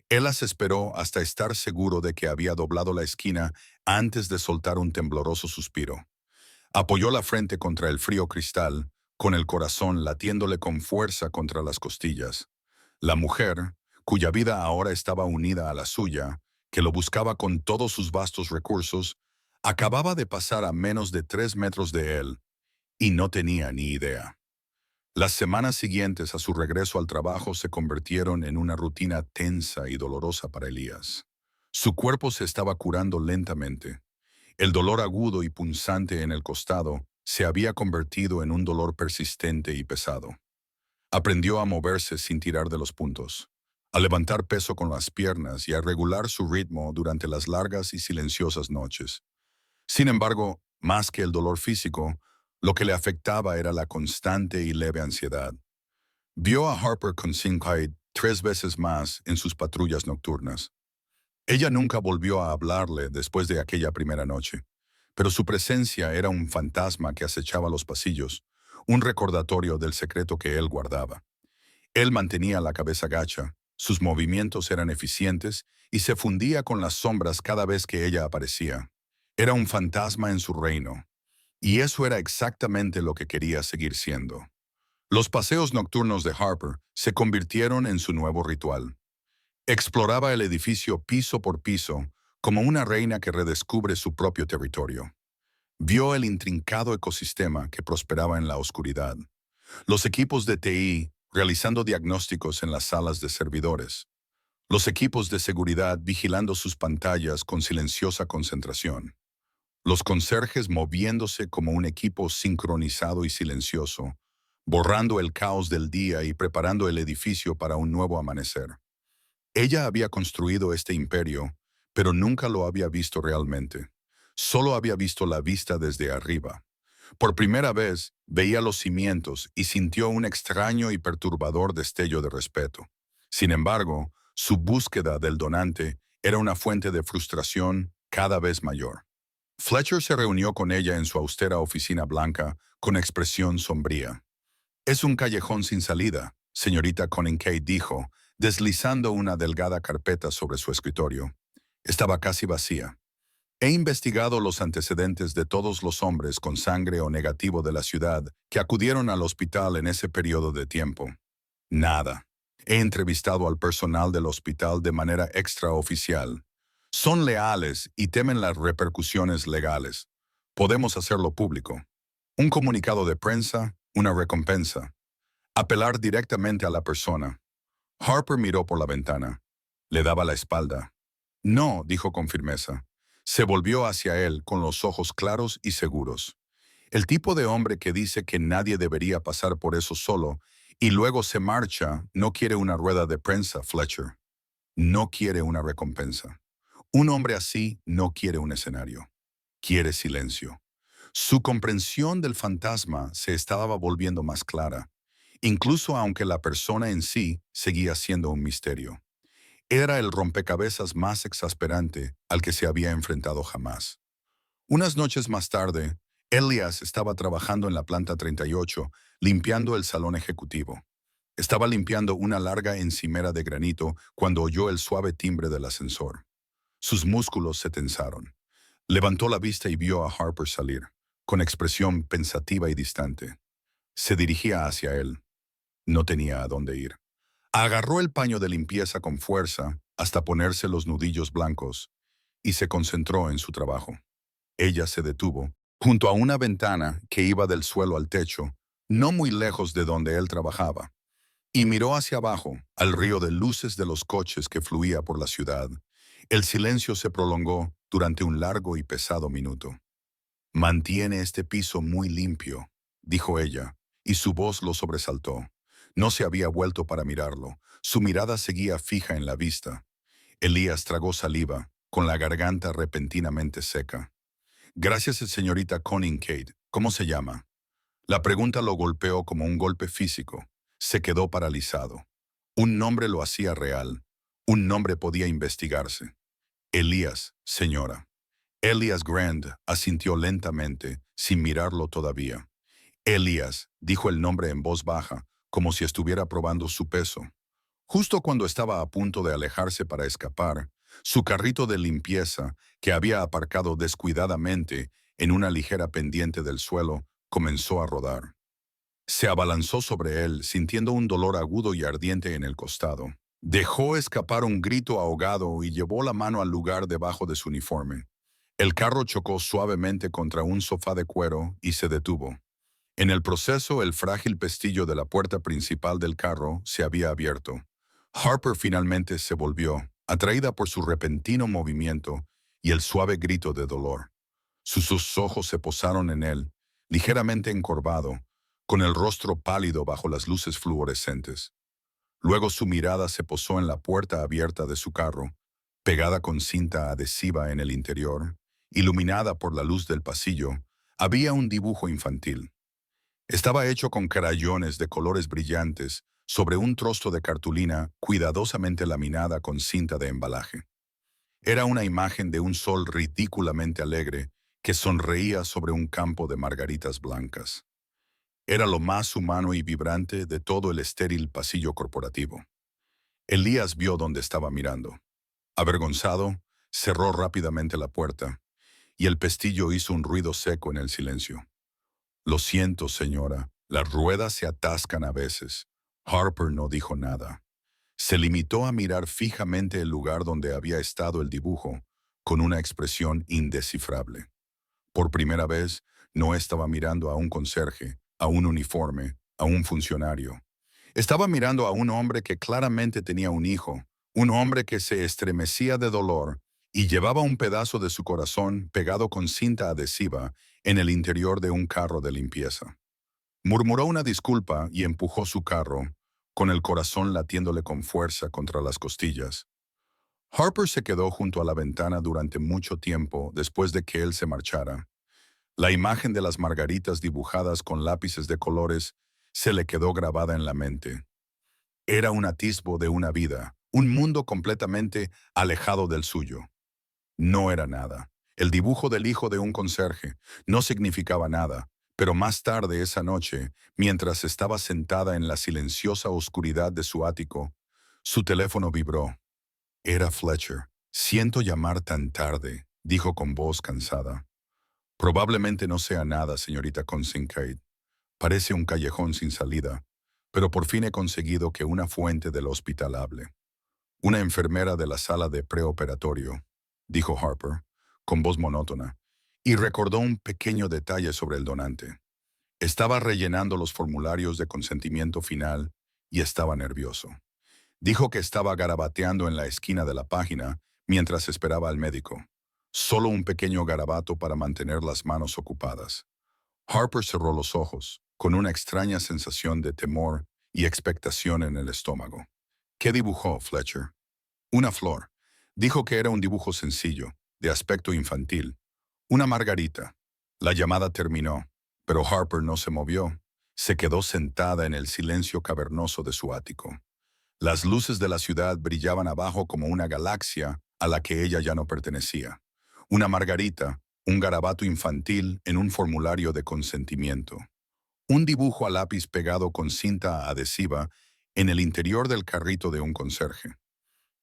Él las esperó hasta estar seguro de que había doblado la esquina antes de soltar un tembloroso suspiro. Apoyó la frente contra el frío cristal, con el corazón latiéndole con fuerza contra las costillas. La mujer, cuya vida ahora estaba unida a la suya, que lo buscaba con todos sus vastos recursos, acababa de pasar a menos de 3 metros de él, y no tenía ni idea. Las semanas siguientes a su regreso al trabajo se convirtieron en una rutina tensa y dolorosa para Elías. Su cuerpo se estaba curando lentamente. El dolor agudo y punzante en el costado se había convertido en un dolor persistente y pesado. Aprendió a moverse sin tirar de los puntos, a levantar peso con las piernas y a regular su ritmo durante las largas y silenciosas noches. Sin embargo, más que el dolor físico, lo que le afectaba era la constante y leve ansiedad. Vio a Harper con Kincaid 3 veces más en sus patrullas nocturnas. Ella nunca volvió a hablarle después de aquella primera noche, pero su presencia era un fantasma que acechaba los pasillos, un recordatorio del secreto que él guardaba. Él mantenía la cabeza gacha, sus movimientos eran eficientes y se fundía con las sombras cada vez que ella aparecía. Era un fantasma en su reino, y eso era exactamente lo que quería seguir siendo. Los paseos nocturnos de Harper se convirtieron en su nuevo ritual. Exploraba el edificio piso por piso, como una reina que redescubre su propio territorio. Vio el intrincado ecosistema que prosperaba en la oscuridad. Los equipos de TI realizando diagnósticos en las salas de servidores. Los equipos de seguridad vigilando sus pantallas con silenciosa concentración. Los conserjes moviéndose como un equipo sincronizado y silencioso, borrando el caos del día y preparando el edificio para un nuevo amanecer. Ella había construido este imperio, pero nunca lo había visto realmente. Solo había visto la vista desde arriba. Por primera vez, veía los cimientos y sintió un extraño y perturbador destello de respeto. Sin embargo, su búsqueda del donante era una fuente de frustración cada vez mayor. Fletcher se reunió con ella en su austera oficina blanca, con expresión sombría. «Es un callejón sin salida», señorita Kincaid dijo, deslizando una delgada carpeta sobre su escritorio. Estaba casi vacía. «He investigado los antecedentes de todos los hombres con sangre o negativo de la ciudad que acudieron al hospital en ese periodo de tiempo. Nada. He entrevistado al personal del hospital de manera extraoficial. Son leales y temen las repercusiones legales. Podemos hacerlo público. Un comunicado de prensa, una recompensa. Apelar directamente a la persona». Harper miró por la ventana. Le daba la espalda. «No», dijo con firmeza. Se volvió hacia él con los ojos claros y seguros. El tipo de hombre que dice que nadie debería pasar por eso solo y luego se marcha no quiere una rueda de prensa, Fletcher. No quiere una recompensa. Un hombre así no quiere un escenario. Quiere silencio. Su comprensión del fantasma se estaba volviendo más clara, incluso aunque la persona en sí seguía siendo un misterio. Era el rompecabezas más exasperante al que se había enfrentado jamás. Unas noches más tarde, Elias estaba trabajando en la planta 38, limpiando el salón ejecutivo. Estaba limpiando una larga encimera de granito cuando oyó el suave timbre del ascensor. Sus músculos se tensaron. Levantó la vista y vio a Harper salir, con expresión pensativa y distante. Se dirigía hacia él. No tenía a dónde ir. Agarró el paño de limpieza con fuerza hasta ponerse los nudillos blancos y se concentró en su trabajo. Ella se detuvo, junto a una ventana que iba del suelo al techo, no muy lejos de donde él trabajaba, y miró hacia abajo, al río de luces de los coches que fluía por la ciudad. El silencio se prolongó durante un largo y pesado minuto. Mantiene este piso muy limpio, dijo ella, y su voz lo sobresaltó. No se había vuelto para mirarlo. Su mirada seguía fija en la vista. Elías tragó saliva, con la garganta repentinamente seca. Gracias, señorita Conning Kate. ¿Cómo se llama? La pregunta lo golpeó como un golpe físico. Se quedó paralizado. Un nombre lo hacía real. Un nombre podía investigarse. Elías, señora. Elias Grant asintió lentamente, sin mirarlo todavía. Elías, dijo el nombre en voz baja, como si estuviera probando su peso. Justo cuando estaba a punto de alejarse para escapar, su carrito de limpieza, que había aparcado descuidadamente en una ligera pendiente del suelo, comenzó a rodar. Se abalanzó sobre él, sintiendo un dolor agudo y ardiente en el costado. Dejó escapar un grito ahogado y llevó la mano al lugar debajo de su uniforme. El carro chocó suavemente contra un sofá de cuero y se detuvo. En el proceso, el frágil pestillo de la puerta principal del carro se había abierto. Harper finalmente se volvió, atraída por su repentino movimiento y el suave grito de dolor. Sus ojos se posaron en él, ligeramente encorvado, con el rostro pálido bajo las luces fluorescentes. Luego su mirada se posó en la puerta abierta de su carro, pegada con cinta adhesiva en el interior, iluminada por la luz del pasillo. Había un dibujo infantil. Estaba hecho con crayones de colores brillantes sobre un trozo de cartulina cuidadosamente laminada con cinta de embalaje. Era una imagen de un sol ridículamente alegre que sonreía sobre un campo de margaritas blancas. Era lo más humano y vibrante de todo el estéril pasillo corporativo. Elías vio dónde estaba mirando. Avergonzado, cerró rápidamente la puerta, y el pestillo hizo un ruido seco en el silencio. Lo siento, señora, las ruedas se atascan a veces. Harper no dijo nada. Se limitó a mirar fijamente el lugar donde había estado el dibujo, con una expresión indescifrable. Por primera vez, no estaba mirando a un conserje, a un uniforme, a un funcionario. Estaba mirando a un hombre que claramente tenía un hijo, un hombre que se estremecía de dolor y llevaba un pedazo de su corazón pegado con cinta adhesiva en el interior de un carro de limpieza. Murmuró una disculpa y empujó su carro, con el corazón latiéndole con fuerza contra las costillas. Harper se quedó junto a la ventana durante mucho tiempo después de que él se marchara. La imagen de las margaritas dibujadas con lápices de colores se le quedó grabada en la mente. Era un atisbo de una vida, un mundo completamente alejado del suyo. No era nada. El dibujo del hijo de un conserje no significaba nada, pero más tarde esa noche, mientras estaba sentada en la silenciosa oscuridad de su ático, su teléfono vibró. Era Fletcher. Siento llamar tan tarde, dijo con voz cansada. Probablemente no sea nada, señorita Kincaid. Parece un callejón sin salida, pero por fin he conseguido que una fuente del hospital hable. Una enfermera de la sala de preoperatorio, dijo Harper, con voz monótona, y recordó un pequeño detalle sobre el donante. Estaba rellenando los formularios de consentimiento final y estaba nervioso. Dijo que estaba garabateando en la esquina de la página mientras esperaba al médico. Solo un pequeño garabato para mantener las manos ocupadas. Harper cerró los ojos, con una extraña sensación de temor y expectación en el estómago. ¿Qué dibujó, Fletcher? Una flor. Dijo que era un dibujo sencillo, de aspecto infantil. Una margarita. La llamada terminó, pero Harper no se movió. Se quedó sentada en el silencio cavernoso de su ático. Las luces de la ciudad brillaban abajo como una galaxia a la que ella ya no pertenecía. Una margarita, un garabato infantil en un formulario de consentimiento. Un dibujo a lápiz pegado con cinta adhesiva en el interior del carrito de un conserje.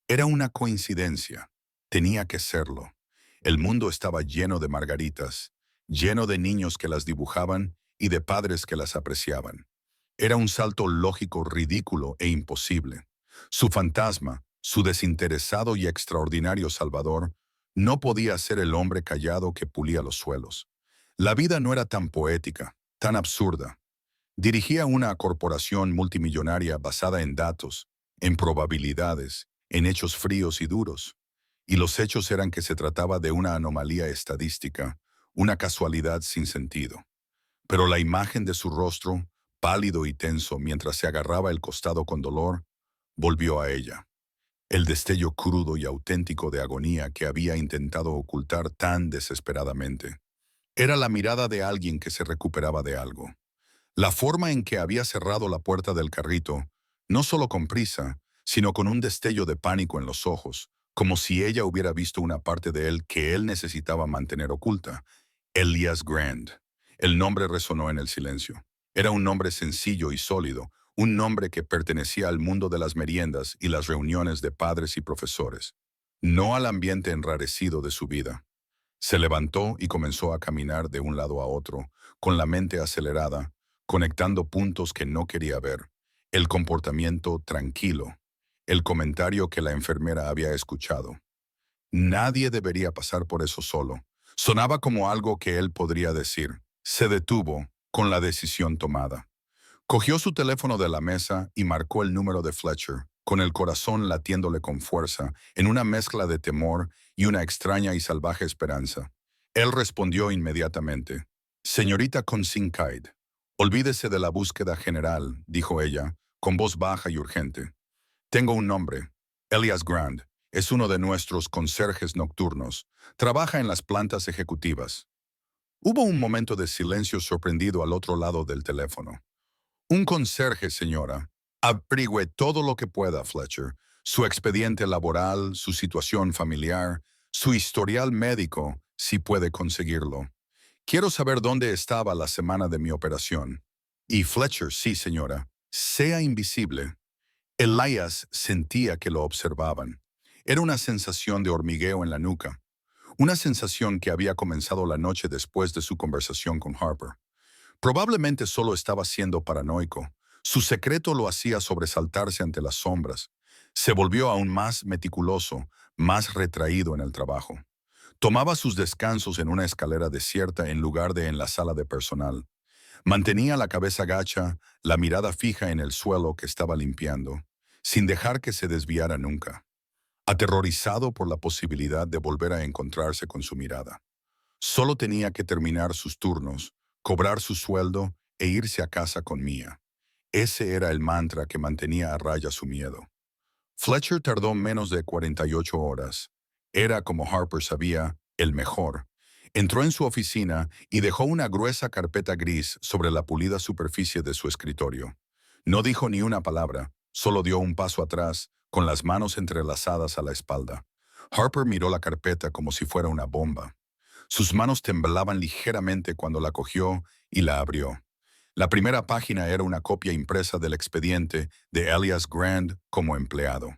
Era una coincidencia. Tenía que serlo. El mundo estaba lleno de margaritas, lleno de niños que las dibujaban y de padres que las apreciaban. Era un salto lógico ridículo e imposible. Su fantasma, su desinteresado y extraordinario salvador, no podía ser el hombre callado que pulía los suelos. La vida no era tan poética, tan absurda. Dirigía una corporación multimillonaria basada en datos, en probabilidades, en hechos fríos y duros. Y los hechos eran que se trataba de una anomalía estadística, una casualidad sin sentido. Pero la imagen de su rostro, pálido y tenso mientras se agarraba el costado con dolor, volvió a ella. El destello crudo y auténtico de agonía que había intentado ocultar tan desesperadamente. Era la mirada de alguien que se recuperaba de algo. La forma en que había cerrado la puerta del carrito, no solo con prisa, sino con un destello de pánico en los ojos, como si ella hubiera visto una parte de él que él necesitaba mantener oculta. Elias Grand. El nombre resonó en el silencio. Era un nombre sencillo y sólido, un nombre que pertenecía al mundo de las meriendas y las reuniones de padres y profesores, no al ambiente enrarecido de su vida. Se levantó y comenzó a caminar de un lado a otro, con la mente acelerada, conectando puntos que no quería ver. El comportamiento tranquilo, el comentario que la enfermera había escuchado. Nadie debería pasar por eso solo. Sonaba como algo que él podría decir. Se detuvo con la decisión tomada. Cogió su teléfono de la mesa y marcó el número de Fletcher, con el corazón latiéndole con fuerza, en una mezcla de temor y una extraña y salvaje esperanza. Él respondió inmediatamente. Señorita Consincaid, olvídese de la búsqueda general, dijo ella, con voz baja y urgente. Tengo un nombre. Elias Grand. Es uno de nuestros conserjes nocturnos. Trabaja en las plantas ejecutivas. Hubo un momento de silencio sorprendido al otro lado del teléfono. Un conserje, señora. Averigüe todo lo que pueda, Fletcher. Su expediente laboral, su situación familiar, su historial médico, si puede conseguirlo. Quiero saber dónde estaba la semana de mi operación. Y Fletcher, sí, señora. Sea invisible. Elias sentía que lo observaban. Era una sensación de hormigueo en la nuca. Una sensación que había comenzado la noche después de su conversación con Harper. Probablemente solo estaba siendo paranoico. Su secreto lo hacía sobresaltarse ante las sombras. Se volvió aún más meticuloso, más retraído en el trabajo. Tomaba sus descansos en una escalera desierta en lugar de en la sala de personal. Mantenía la cabeza gacha, la mirada fija en el suelo que estaba limpiando, sin dejar que se desviara nunca, aterrorizado por la posibilidad de volver a encontrarse con su mirada. Solo tenía que terminar sus turnos, cobrar su sueldo e irse a casa con Mia. Ese era el mantra que mantenía a raya su miedo. Fletcher tardó menos de 48 horas. Era, como Harper sabía, el mejor. Entró en su oficina y dejó una gruesa carpeta gris sobre la pulida superficie de su escritorio. No dijo ni una palabra, solo dio un paso atrás, con las manos entrelazadas a la espalda. Harper miró la carpeta como si fuera una bomba. Sus manos temblaban ligeramente cuando la cogió y la abrió. La primera página era una copia impresa del expediente de Elias Grand como empleado.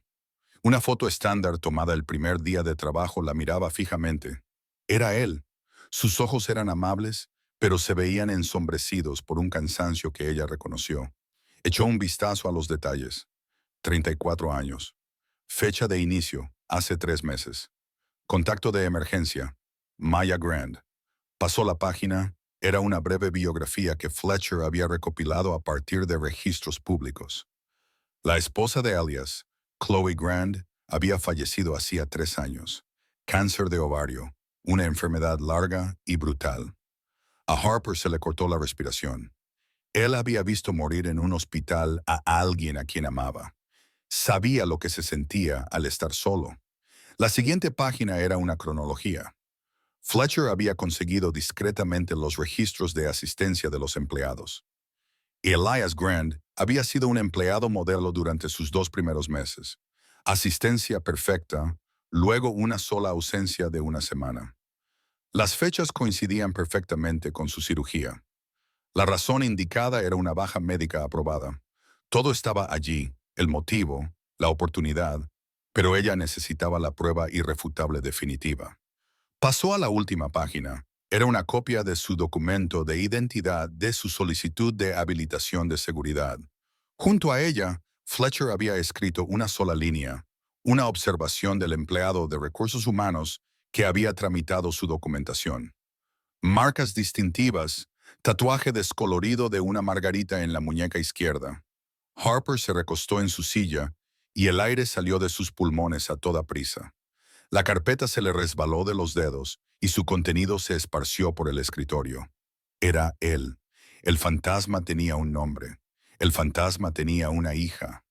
Una foto estándar tomada el primer día de trabajo la miraba fijamente. Era él. Sus ojos eran amables, pero se veían ensombrecidos por un cansancio que ella reconoció. Echó un vistazo a los detalles. 34 años. Fecha de inicio, hace 3 meses. Contacto de emergencia, Maya Grand. Pasó la página. Era una breve biografía que Fletcher había recopilado a partir de registros públicos. La esposa de Elias, Chloe Grand, había fallecido hacía 3 años. Cáncer de ovario, una enfermedad larga y brutal. A Harper se le cortó la respiración. Él había visto morir en un hospital a alguien a quien amaba. Sabía lo que se sentía al estar solo. La siguiente página era una cronología. Fletcher había conseguido discretamente los registros de asistencia de los empleados. Y Elias Grand había sido un empleado modelo durante sus 2 primeros meses. Asistencia perfecta, luego una sola ausencia de una semana. Las fechas coincidían perfectamente con su cirugía. La razón indicada era una baja médica aprobada. Todo estaba allí, el motivo, la oportunidad, pero ella necesitaba la prueba irrefutable definitiva. Pasó a la última página. Era una copia de su documento de identidad de su solicitud de habilitación de seguridad. Junto a ella, Fletcher había escrito una sola línea, una observación del empleado de recursos humanos que había tramitado su documentación. Marcas distintivas, tatuaje descolorido de una margarita en la muñeca izquierda. Harper se recostó en su silla y el aire salió de sus pulmones a toda prisa. La carpeta se le resbaló de los dedos y su contenido se esparció por el escritorio. Era él. El fantasma tenía un nombre. El fantasma tenía una hija.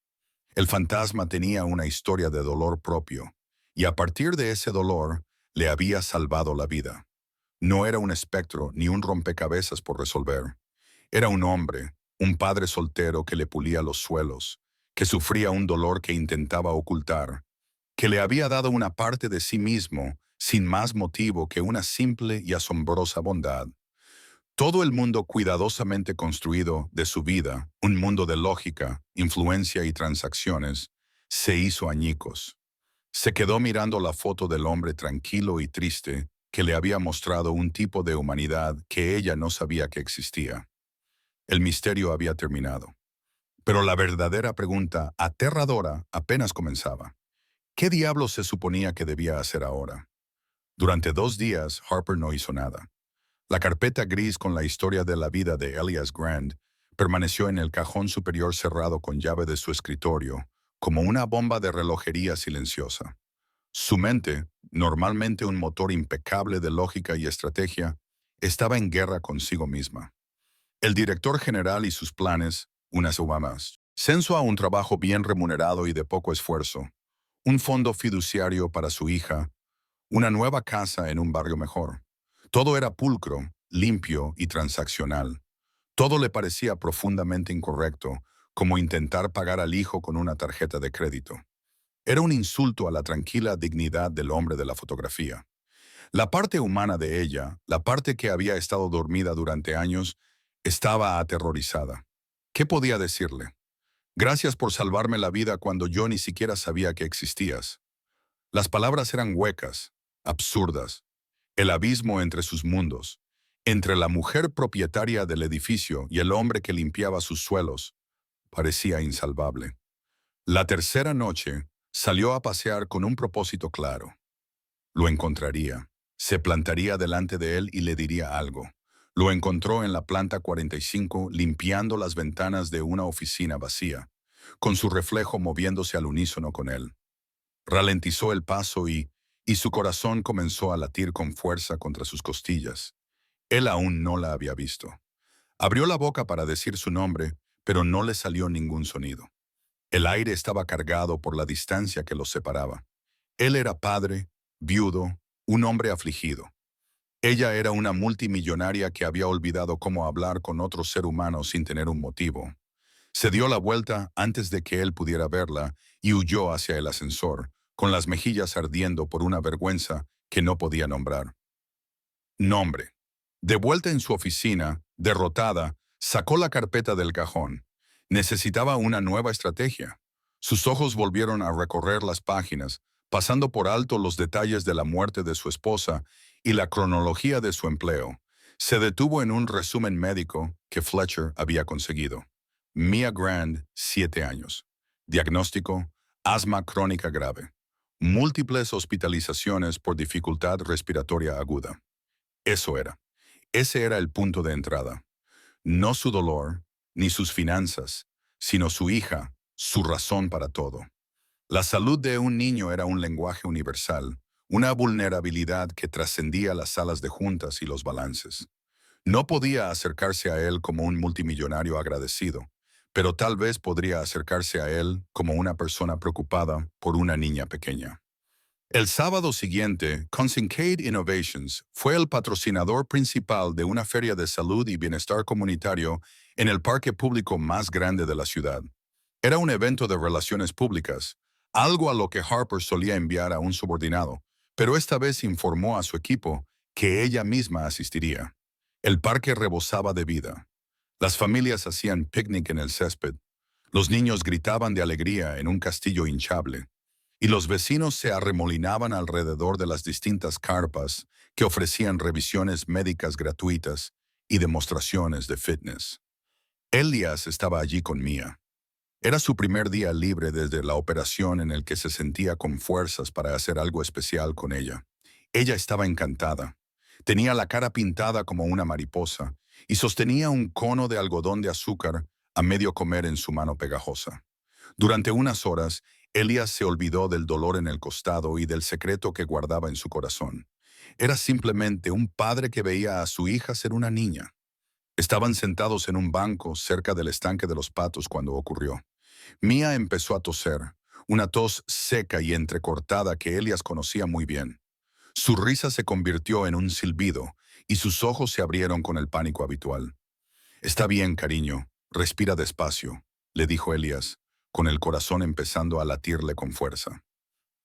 El fantasma tenía una historia de dolor propio, y a partir de ese dolor le había salvado la vida. No era un espectro ni un rompecabezas por resolver. Era un hombre, un padre soltero que le pulía los suelos, que sufría un dolor que intentaba ocultar, que le había dado una parte de sí mismo sin más motivo que una simple y asombrosa bondad. Todo el mundo cuidadosamente construido de su vida, un mundo de lógica, influencia y transacciones, se hizo añicos. Se quedó mirando la foto del hombre tranquilo y triste que le había mostrado un tipo de humanidad que ella no sabía que existía. El misterio había terminado. Pero la verdadera pregunta, aterradora, apenas comenzaba. ¿Qué diablos se suponía que debía hacer ahora? Durante 2 días, Harper no hizo nada. La carpeta gris con la historia de la vida de Elias Grant permaneció en el cajón superior cerrado con llave de su escritorio, como una bomba de relojería silenciosa. Su mente, normalmente un motor impecable de lógica y estrategia, estaba en guerra consigo misma. El director general y sus planes, unas Obamas, censo a un trabajo bien remunerado y de poco esfuerzo, un fondo fiduciario para su hija, una nueva casa en un barrio mejor. Todo era pulcro, limpio y transaccional. Todo le parecía profundamente incorrecto, como intentar pagar al hijo con una tarjeta de crédito. Era un insulto a la tranquila dignidad del hombre de la fotografía. La parte humana de ella, la parte que había estado dormida durante años, estaba aterrorizada. ¿Qué podía decirle? Gracias por salvarme la vida cuando yo ni siquiera sabía que existías. Las palabras eran huecas, absurdas. El abismo entre sus mundos, entre la mujer propietaria del edificio y el hombre que limpiaba sus suelos, parecía insalvable. La tercera noche, salió a pasear con un propósito claro. Lo encontraría. Se plantaría delante de él y le diría algo. Lo encontró en la planta 45 limpiando las ventanas de una oficina vacía, con su reflejo moviéndose al unísono con él. Ralentizó el paso y su corazón comenzó a latir con fuerza contra sus costillas. Él aún no la había visto. Abrió la boca para decir su nombre, pero no le salió ningún sonido. El aire estaba cargado por la distancia que los separaba. Él era padre, viudo, un hombre afligido. Ella era una multimillonaria que había olvidado cómo hablar con otro ser humano sin tener un motivo. Se dio la vuelta antes de que él pudiera verla y huyó hacia el ascensor, con las mejillas ardiendo por una vergüenza que no podía nombrar. Nombre. De vuelta en su oficina, derrotada, sacó la carpeta del cajón. Necesitaba una nueva estrategia. Sus ojos volvieron a recorrer las páginas, pasando por alto los detalles de la muerte de su esposa y la cronología de su empleo. Se detuvo en un resumen médico que Fletcher había conseguido. Mia Grant, 7 años. Diagnóstico: asma crónica grave. Múltiples hospitalizaciones por dificultad respiratoria aguda. Eso era. Ese era el punto de entrada. No su dolor, ni sus finanzas, sino su hija, su razón para todo. La salud de un niño era un lenguaje universal, una vulnerabilidad que trascendía las salas de juntas y los balances. No podía acercarse a él como un multimillonario agradecido, pero tal vez podría acercarse a él como una persona preocupada por una niña pequeña. El sábado siguiente, Consyncade Innovations fue el patrocinador principal de una feria de salud y bienestar comunitario en el parque público más grande de la ciudad. Era un evento de relaciones públicas, algo a lo que Harper solía enviar a un subordinado, pero esta vez informó a su equipo que ella misma asistiría. El parque rebosaba de vida. Las familias hacían picnic en el césped. Los niños gritaban de alegría en un castillo hinchable. Y los vecinos se arremolinaban alrededor de las distintas carpas que ofrecían revisiones médicas gratuitas y demostraciones de fitness. Elias estaba allí con Mia. Era su primer día libre desde la operación en el que se sentía con fuerzas para hacer algo especial con ella. Ella estaba encantada. Tenía la cara pintada como una mariposa y sostenía un cono de algodón de azúcar a medio comer en su mano pegajosa. Durante unas horas, Elías se olvidó del dolor en el costado y del secreto que guardaba en su corazón. Era simplemente un padre que veía a su hija ser una niña. Estaban sentados en un banco cerca del estanque de los patos cuando ocurrió. Mía empezó a toser, una tos seca y entrecortada que Elías conocía muy bien. Su risa se convirtió en un silbido y sus ojos se abrieron con el pánico habitual. Está bien, cariño, respira despacio, le dijo Elías, con el corazón empezando a latirle con fuerza.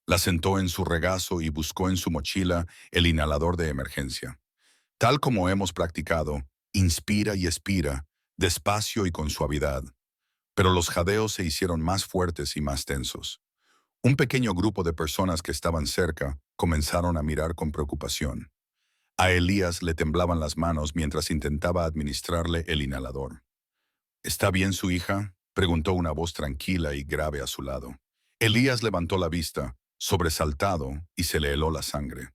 La sentó en su regazo y buscó en su mochila el inhalador de emergencia. Tal como hemos practicado, inspira y expira, despacio y con suavidad. Pero los jadeos se hicieron más fuertes y más tensos. Un pequeño grupo de personas que estaban cerca comenzaron a mirar con preocupación. A Elías le temblaban las manos mientras intentaba administrarle el inhalador. ¿Está bien su hija?, preguntó una voz tranquila y grave a su lado. Elías levantó la vista, sobresaltado, y se le heló la sangre.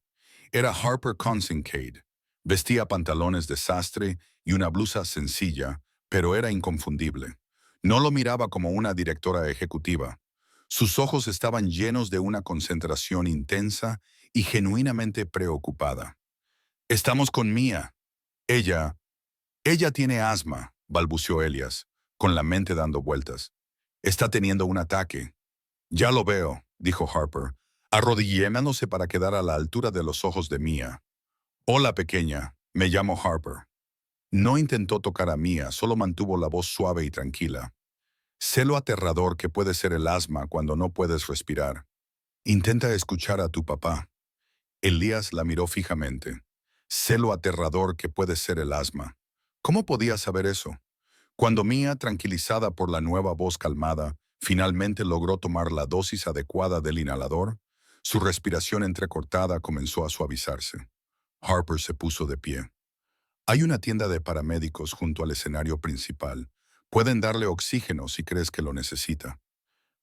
Era Harper Consincade. Vestía pantalones de sastre y una blusa sencilla, pero era inconfundible. No lo miraba como una directora ejecutiva. Sus ojos estaban llenos de una concentración intensa y genuinamente preocupada. «Estamos con Mía. Ella, ella tiene asma», balbuceó Elias, con la mente dando vueltas. «Está teniendo un ataque». «Ya lo veo», dijo Harper, arrodillándose para quedar a la altura de los ojos de Mía. «Hola, pequeña, me llamo Harper». No intentó tocar a Mía, solo mantuvo la voz suave y tranquila. «Sé lo aterrador que puede ser el asma cuando no puedes respirar. Intenta escuchar a tu papá». Elías la miró fijamente. «Sé lo aterrador que puede ser el asma». ¿Cómo podía saber eso? Cuando Mía, tranquilizada por la nueva voz calmada, finalmente logró tomar la dosis adecuada del inhalador, su respiración entrecortada comenzó a suavizarse. Harper se puso de pie. «Hay una tienda de paramédicos junto al escenario principal. Pueden darle oxígeno si crees que lo necesita».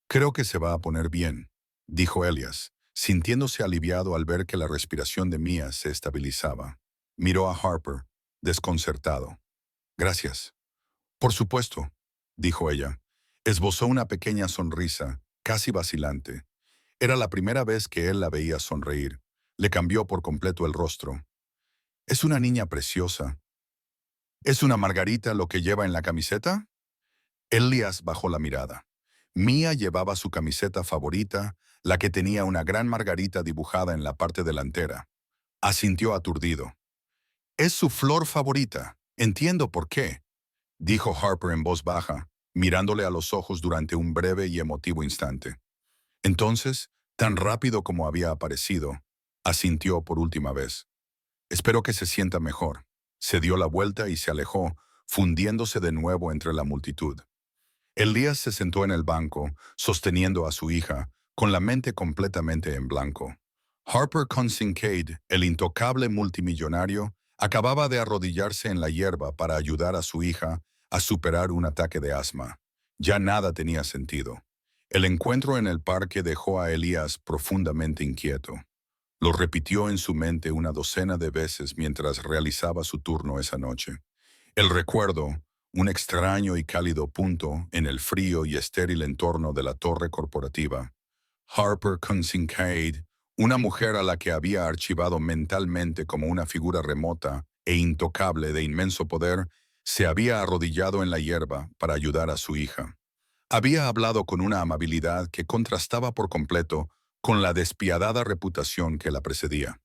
«Creo que se va a poner bien», dijo Elias, sintiéndose aliviado al ver que la respiración de Mía se estabilizaba. Miró a Harper, desconcertado. «Gracias». «Por supuesto», dijo ella. Esbozó una pequeña sonrisa, casi vacilante. Era la primera vez que él la veía sonreír. Le cambió por completo el rostro. «Es una niña preciosa». «¿Es una margarita lo que lleva en la camiseta?» Elias bajó la mirada. Mía llevaba su camiseta favorita, la que tenía una gran margarita dibujada en la parte delantera. Asintió aturdido. «Es su flor favorita. Entiendo por qué», dijo Harper en voz baja, mirándole a los ojos durante un breve y emotivo instante. Entonces, tan rápido como había aparecido, asintió por última vez. «Espero que se sienta mejor». Se dio la vuelta y se alejó, fundiéndose de nuevo entre la multitud. Elías se sentó en el banco, sosteniendo a su hija, con la mente completamente en blanco. Harper Consincade, el intocable multimillonario, acababa de arrodillarse en la hierba para ayudar a su hija a superar un ataque de asma. Ya nada tenía sentido. El encuentro en el parque dejó a Elías profundamente inquieto. Lo repitió en su mente una docena de veces mientras realizaba su turno esa noche. El recuerdo, un extraño y cálido punto en el frío y estéril entorno de la torre corporativa. Harper Consincade, una mujer a la que había archivado mentalmente como una figura remota e intocable de inmenso poder, se había arrodillado en la hierba para ayudar a su hija. Había hablado con una amabilidad que contrastaba por completo con la despiadada reputación que la precedía.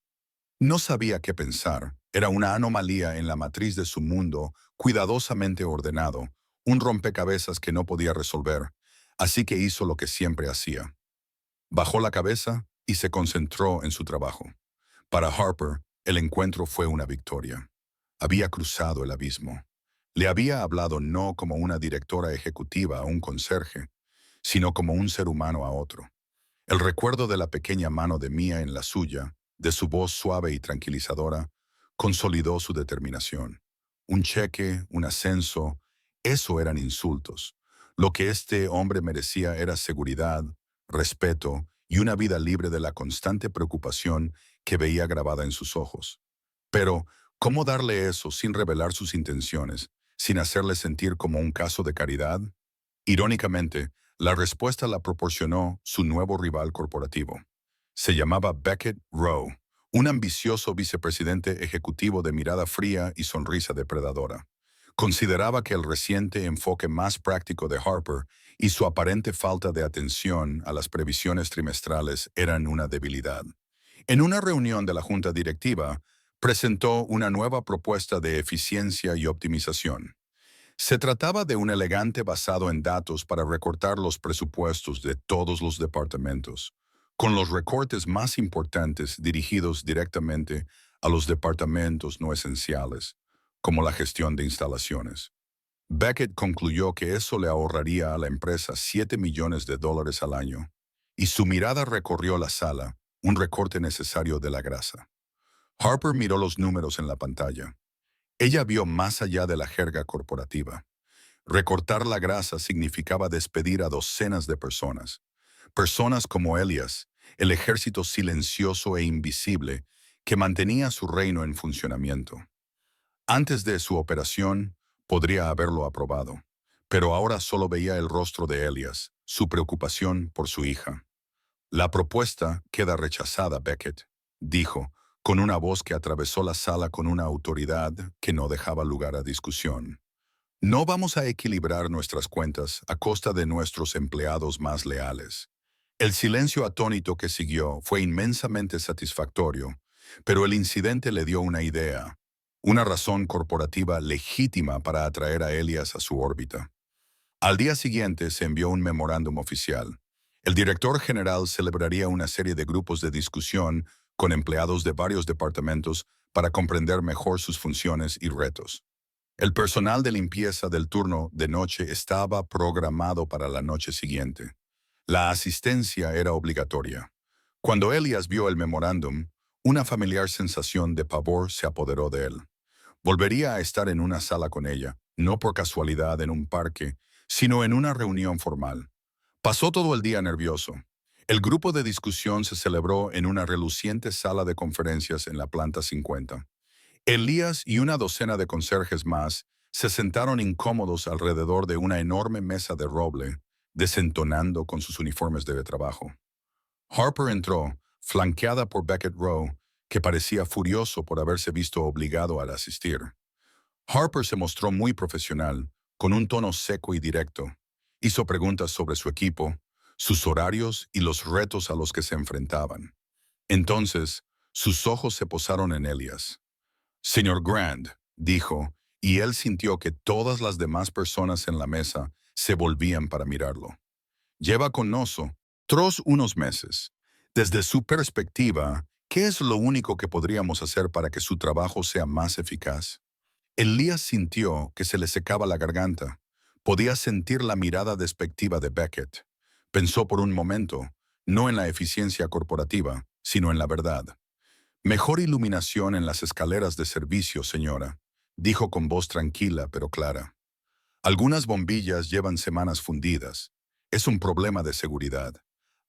No sabía qué pensar. Era una anomalía en la matriz de su mundo, cuidadosamente ordenado, un rompecabezas que no podía resolver, así que hizo lo que siempre hacía. Bajó la cabeza y se concentró en su trabajo. Para Harper, el encuentro fue una victoria. Había cruzado el abismo. Le había hablado no como una directora ejecutiva a un conserje, sino como un ser humano a otro. El recuerdo de la pequeña mano de Mía en la suya, de su voz suave y tranquilizadora, consolidó su determinación. Un cheque, un ascenso, eso eran insultos. Lo que este hombre merecía era seguridad, respeto y una vida libre de la constante preocupación que veía grabada en sus ojos. Pero, ¿cómo darle eso sin revelar sus intenciones, sin hacerle sentir como un caso de caridad? Irónicamente, La respuesta la proporcionó su nuevo rival corporativo. Se llamaba Beckett Rowe, un ambicioso vicepresidente ejecutivo de mirada fría y sonrisa depredadora. Consideraba que el reciente enfoque más práctico de Harper y su aparente falta de atención a las previsiones trimestrales eran una debilidad. En una reunión de la junta directiva, presentó una nueva propuesta de eficiencia y optimización. Se trataba de un elegante basado en datos para recortar los presupuestos de todos los departamentos, con los recortes más importantes dirigidos directamente a los departamentos no esenciales, como la gestión de instalaciones. Beckett concluyó que eso le ahorraría a la empresa $7 millones al año, y su mirada recorrió la sala, un recorte necesario de la grasa. Harper miró los números en la pantalla. Ella vio más allá de la jerga corporativa. Recortar la grasa significaba despedir a docenas de personas. Personas como Elias, el ejército silencioso e invisible que mantenía su reino en funcionamiento. Antes de su operación, podría haberlo aprobado, pero ahora solo veía el rostro de Elias, su preocupación por su hija. La propuesta queda rechazada, Beckett, dijo, con una voz que atravesó la sala con una autoridad que no dejaba lugar a discusión. No vamos a equilibrar nuestras cuentas a costa de nuestros empleados más leales. El silencio atónito que siguió fue inmensamente satisfactorio, pero el incidente le dio una idea, una razón corporativa legítima para atraer a Elias a su órbita. Al día siguiente se envió un memorándum oficial. El director general celebraría una serie de grupos de discusión con empleados de varios departamentos para comprender mejor sus funciones y retos. El personal de limpieza del turno de noche estaba programado para la noche siguiente. La asistencia era obligatoria. Cuando Elias vio el memorándum, una familiar sensación de pavor se apoderó de él. Volvería a estar en una sala con ella, no por casualidad en un parque, sino en una reunión formal. Pasó todo el día nervioso. El grupo de discusión se celebró en una reluciente sala de conferencias en la planta 50. Elías y una docena de conserjes más se sentaron incómodos alrededor de una enorme mesa de roble, desentonando con sus uniformes de trabajo. Harper entró, flanqueada por Beckett Rowe, que parecía furioso por haberse visto obligado a asistir. Harper se mostró muy profesional, con un tono seco y directo. Hizo preguntas sobre su equipo, sus horarios y los retos a los que se enfrentaban. Entonces, sus ojos se posaron en Elias. Señor Grant, dijo, y él sintió que todas las demás personas en la mesa se volvían para mirarlo. Lleva con nosotros unos meses. Desde su perspectiva, ¿qué es lo único que podríamos hacer para que su trabajo sea más eficaz? Elías sintió que se le secaba la garganta. Podía sentir la mirada despectiva de Beckett. Pensó por un momento, no en la eficiencia corporativa, sino en la verdad. Mejor iluminación en las escaleras de servicio, señora, dijo con voz tranquila pero clara. Algunas bombillas llevan semanas fundidas. Es un problema de seguridad.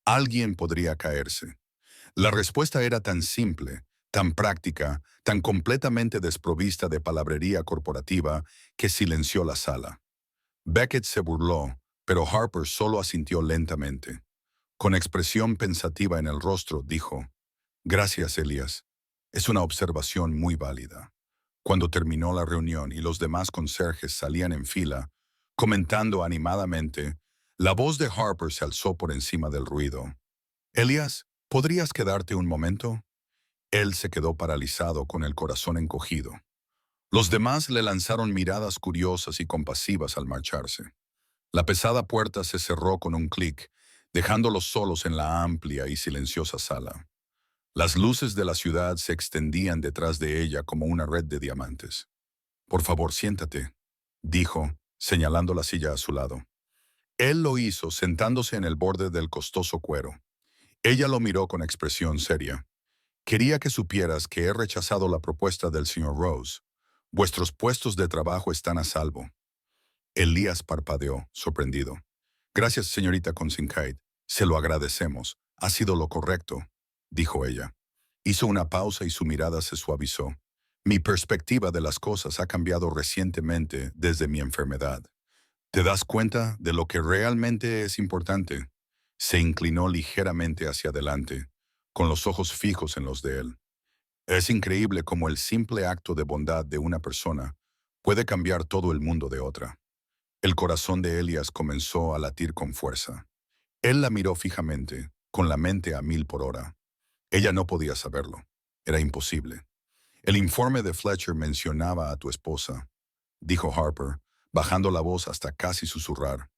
Alguien podría caerse. La respuesta era tan simple, tan práctica, tan completamente desprovista de palabrería corporativa que silenció la sala. Beckett se burló, pero Harper solo asintió lentamente. Con expresión pensativa en el rostro, dijo, «Gracias, Elias. Es una observación muy válida». Cuando terminó la reunión y los demás conserjes salían en fila, comentando animadamente, la voz de Harper se alzó por encima del ruido. «Elias, ¿podrías quedarte un momento?» Él se quedó paralizado con el corazón encogido. Los demás le lanzaron miradas curiosas y compasivas al marcharse. La pesada puerta se cerró con un clic, dejándolos solos en la amplia y silenciosa sala. Las luces de la ciudad se extendían detrás de ella como una red de diamantes. «Por favor, siéntate», dijo, señalando la silla a su lado. Él lo hizo sentándose en el borde del costoso cuero. Ella lo miró con expresión seria. «Quería que supieras que he rechazado la propuesta del señor Rose. Vuestros puestos de trabajo están a salvo». Elías parpadeó, sorprendido. «Gracias, señorita Consincate. Se lo agradecemos. Ha sido lo correcto», dijo ella. Hizo una pausa y su mirada se suavizó. «Mi perspectiva de las cosas ha cambiado recientemente desde mi enfermedad. ¿Te das cuenta de lo que realmente es importante? Se inclinó ligeramente hacia adelante, con los ojos fijos en los de él. Es increíble cómo el simple acto de bondad de una persona puede cambiar todo el mundo de otra. El corazón de Elias comenzó a latir con fuerza. Él la miró fijamente, con la mente a 1000 por hora. Ella no podía saberlo. Era imposible. El informe de Fletcher mencionaba a tu esposa, dijo Harper, bajando la voz hasta casi susurrar.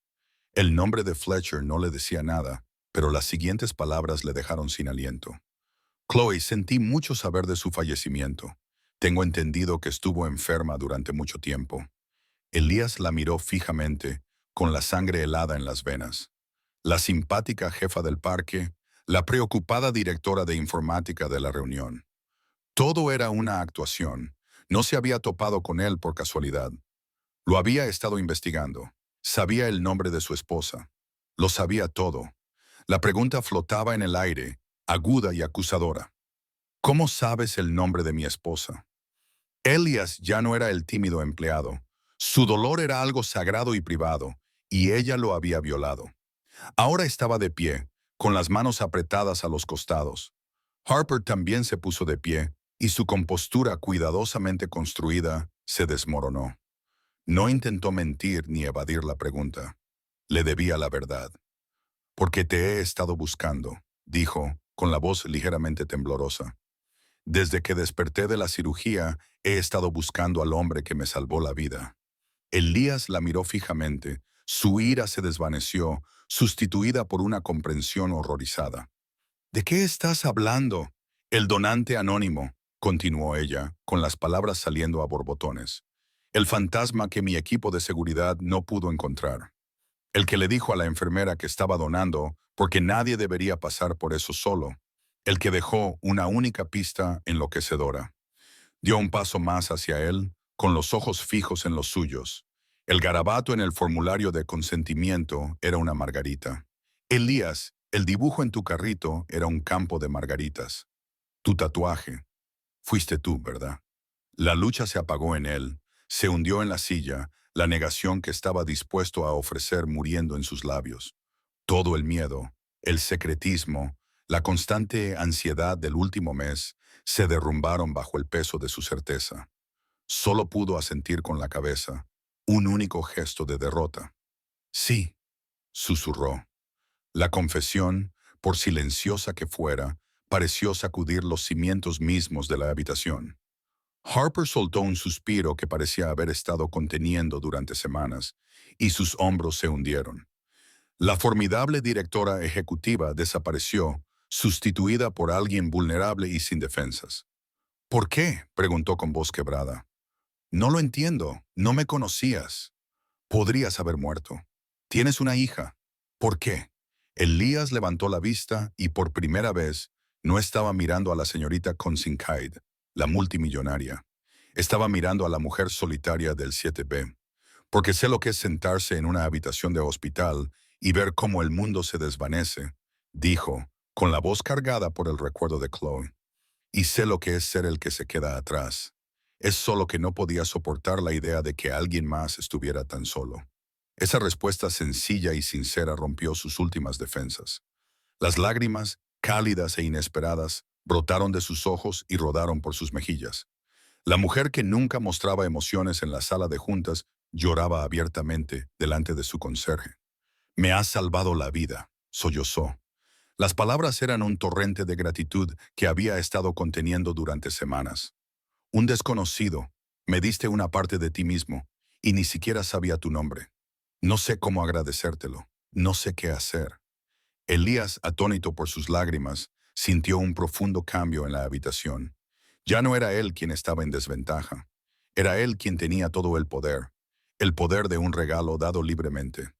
El nombre de Fletcher no le decía nada, pero las siguientes palabras le dejaron sin aliento. Chloe, sentí mucho saber de su fallecimiento. Tengo entendido que estuvo enferma durante mucho tiempo. Elías la miró fijamente, con la sangre helada en las venas. La simpática jefa del parque, la preocupada directora de informática de la reunión. Todo era una actuación. No se había topado con él por casualidad. Lo había estado investigando. Sabía el nombre de su esposa. Lo sabía todo. La pregunta flotaba en el aire, aguda y acusadora. ¿Cómo sabes el nombre de mi esposa? Elias ya no era el tímido empleado. Su dolor era algo sagrado y privado, y ella lo había violado. Ahora estaba de pie, con las manos apretadas a los costados. Harper también se puso de pie, y su compostura cuidadosamente construida se desmoronó. No intentó mentir ni evadir la pregunta. Le debía la verdad. Porque te he estado buscando, dijo, con la voz ligeramente temblorosa. Desde que desperté de la cirugía, he estado buscando al hombre que me salvó la vida. Elías la miró fijamente. Su ira se desvaneció, sustituida por una comprensión horrorizada. ¿De qué estás hablando? El donante anónimo, continuó ella, con las palabras saliendo a borbotones. El fantasma que mi equipo de seguridad no pudo encontrar. El que le dijo a la enfermera que estaba donando porque nadie debería pasar por eso solo. El que dejó una única pista enloquecedora. Dio un paso más hacia él, con los ojos fijos en los suyos. El garabato en el formulario de consentimiento era una margarita. Elías, el dibujo en tu carrito era un campo de margaritas. Tu tatuaje. Fuiste tú, ¿verdad? La lucha se apagó en él, se hundió en la silla, la negación que estaba dispuesto a ofrecer muriendo en sus labios. Todo el miedo, el secretismo, la constante ansiedad del último mes se derrumbaron bajo el peso de su certeza. Solo pudo asentir con la cabeza, un único gesto de derrota. Sí, susurró. La confesión, por silenciosa que fuera, pareció sacudir los cimientos mismos de la habitación. Harper soltó un suspiro que parecía haber estado conteniendo durante semanas, y sus hombros se hundieron. La formidable directora ejecutiva desapareció, sustituida por alguien vulnerable y sin defensas. ¿Por qué? Preguntó con voz quebrada. No lo entiendo, no me conocías. Podrías haber muerto. Tienes una hija. ¿Por qué? Elías levantó la vista y por primera vez no estaba mirando a la señorita Consinkaid, la multimillonaria. Estaba mirando a la mujer solitaria del 7B. Porque sé lo que es sentarse en una habitación de hospital y ver cómo el mundo se desvanece, dijo, con la voz cargada por el recuerdo de Chloe. Y sé lo que es ser el que se queda atrás. Es solo que no podía soportar la idea de que alguien más estuviera tan solo. Esa respuesta sencilla y sincera rompió sus últimas defensas. Las lágrimas, cálidas e inesperadas, brotaron de sus ojos y rodaron por sus mejillas. La mujer que nunca mostraba emociones en la sala de juntas lloraba abiertamente delante de su conserje. Me has salvado la vida, sollozó. Las palabras eran un torrente de gratitud que había estado conteniendo durante semanas. Un desconocido, me diste una parte de ti mismo, y ni siquiera sabía tu nombre. No sé cómo agradecértelo, no sé qué hacer. Elías, atónito por sus lágrimas, sintió un profundo cambio en la habitación. Ya no era él quien estaba en desventaja. Era él quien tenía todo el poder de un regalo dado libremente.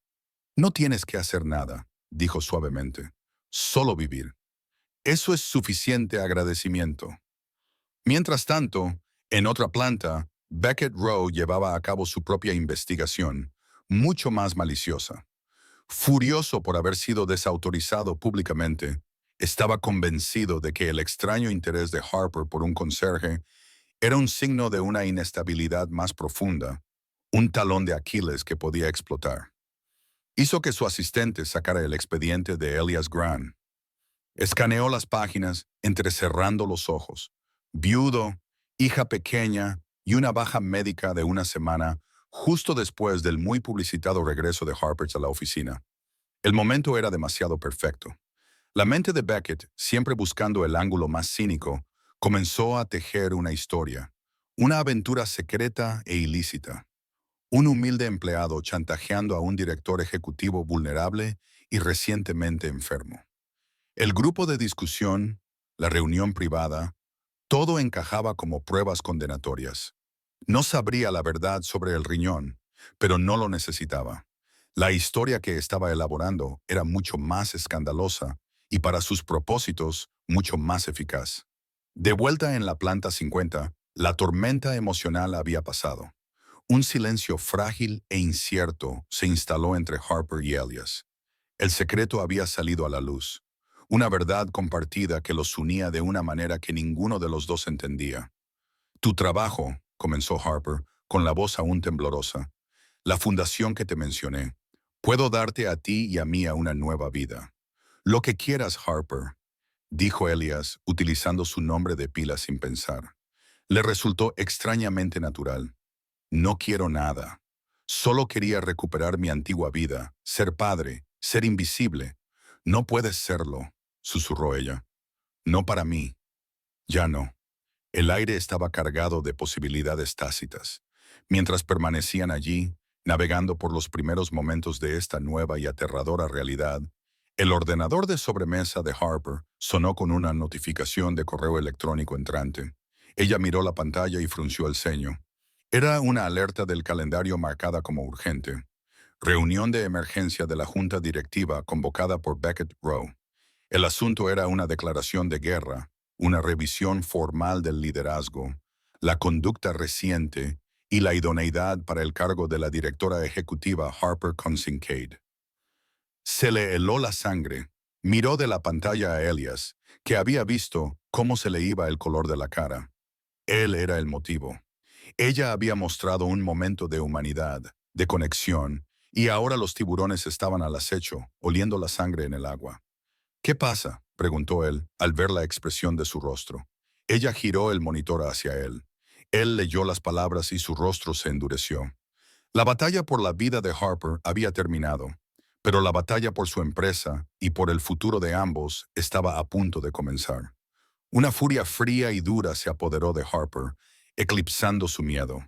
No tienes que hacer nada, dijo suavemente. Solo vivir. Eso es suficiente agradecimiento. Mientras tanto, en otra planta, Beckett Rowe llevaba a cabo su propia investigación, mucho más maliciosa. Furioso por haber sido desautorizado públicamente, estaba convencido de que el extraño interés de Harper por un conserje era un signo de una inestabilidad más profunda, un talón de Aquiles que podía explotar. Hizo que su asistente sacara el expediente de Elias Grant. Escaneó las páginas, entrecerrando los ojos. Viudo, hija pequeña y una baja médica de una semana, justo después del muy publicitado regreso de Harper a la oficina. El momento era demasiado perfecto. La mente de Beckett, siempre buscando el ángulo más cínico, comenzó a tejer una historia, una aventura secreta e ilícita. Un humilde empleado chantajeando a un director ejecutivo vulnerable y recientemente enfermo. El grupo de discusión, la reunión privada, todo encajaba como pruebas condenatorias. No sabría la verdad sobre el riñón, pero no lo necesitaba. La historia que estaba elaborando era mucho más escandalosa y para sus propósitos mucho más eficaz. De vuelta en la planta 50, la tormenta emocional había pasado. Un silencio frágil e incierto se instaló entre Harper y Elias. El secreto había salido a la luz. Una verdad compartida que los unía de una manera que ninguno de los dos entendía. Tu trabajo, comenzó Harper, con la voz aún temblorosa. La fundación que te mencioné. Puedo darte a ti y a mí una nueva vida. Lo que quieras, Harper, dijo Elias, utilizando su nombre de pila sin pensar. Le resultó extrañamente natural. No quiero nada. Solo quería recuperar mi antigua vida, ser padre, ser invisible. No puedes serlo, susurró ella. No para mí. Ya no. El aire estaba cargado de posibilidades tácitas. Mientras permanecían allí, navegando por los primeros momentos de esta nueva y aterradora realidad, el ordenador de sobremesa de Harper sonó con una notificación de correo electrónico entrante. Ella miró la pantalla y frunció el ceño. Era una alerta del calendario marcada como urgente. Reunión de emergencia de la Junta Directiva convocada por Beckett Rowe. El asunto era una declaración de guerra, una revisión formal del liderazgo, la conducta reciente y la idoneidad para el cargo de la directora ejecutiva Harper Kincaid. Se le heló la sangre. Miró de la pantalla a Elias, que había visto cómo se le iba el color de la cara. Él era el motivo. Ella había mostrado un momento de humanidad, de conexión, y ahora los tiburones estaban al acecho, oliendo la sangre en el agua. ¿Qué pasa?, preguntó él, al ver la expresión de su rostro. Ella giró el monitor hacia él. Él leyó las palabras y su rostro se endureció. La batalla por la vida de Harper había terminado, pero la batalla por su empresa y por el futuro de ambos estaba a punto de comenzar. Una furia fría y dura se apoderó de Harper, eclipsando su miedo.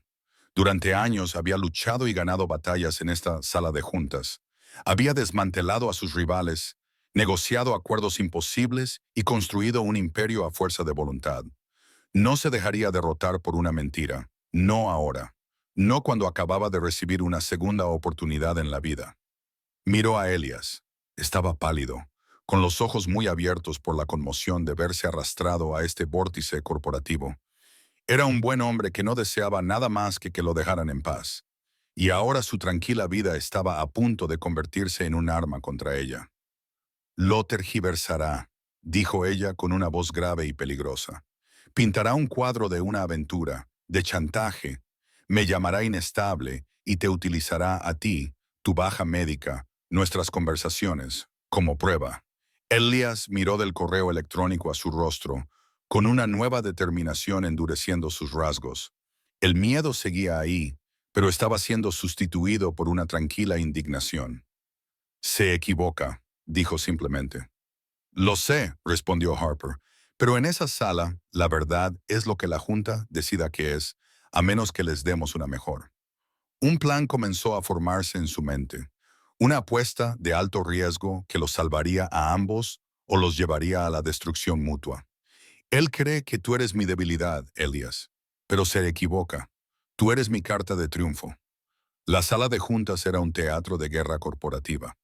Durante años había luchado y ganado batallas en esta sala de juntas. Había desmantelado a sus rivales, negociado acuerdos imposibles y construido un imperio a fuerza de voluntad. No se dejaría derrotar por una mentira, no ahora, no cuando acababa de recibir una segunda oportunidad en la vida. Miró a Elias. Estaba pálido, con los ojos muy abiertos por la conmoción de verse arrastrado a este vórtice corporativo. Era un buen hombre que no deseaba nada más que lo dejaran en paz. Y ahora su tranquila vida estaba a punto de convertirse en un arma contra ella. Lo tergiversará, dijo ella con una voz grave y peligrosa. Pintará un cuadro de una aventura, de chantaje. Me llamará inestable y te utilizará a ti, tu baja médica, nuestras conversaciones, como prueba. Elias miró del correo electrónico a su rostro, con una nueva determinación endureciendo sus rasgos. El miedo seguía ahí, pero estaba siendo sustituido por una tranquila indignación. Se equivoca, dijo simplemente. Lo sé, respondió Harper, pero en esa sala, la verdad es lo que la Junta decida que es, a menos que les demos una mejor. Un plan comenzó a formarse en su mente. Una apuesta de alto riesgo que los salvaría a ambos o los llevaría a la destrucción mutua. Él cree que tú eres mi debilidad, Elias, pero se equivoca. Tú eres mi carta de triunfo. La sala de juntas era un teatro de guerra corporativa.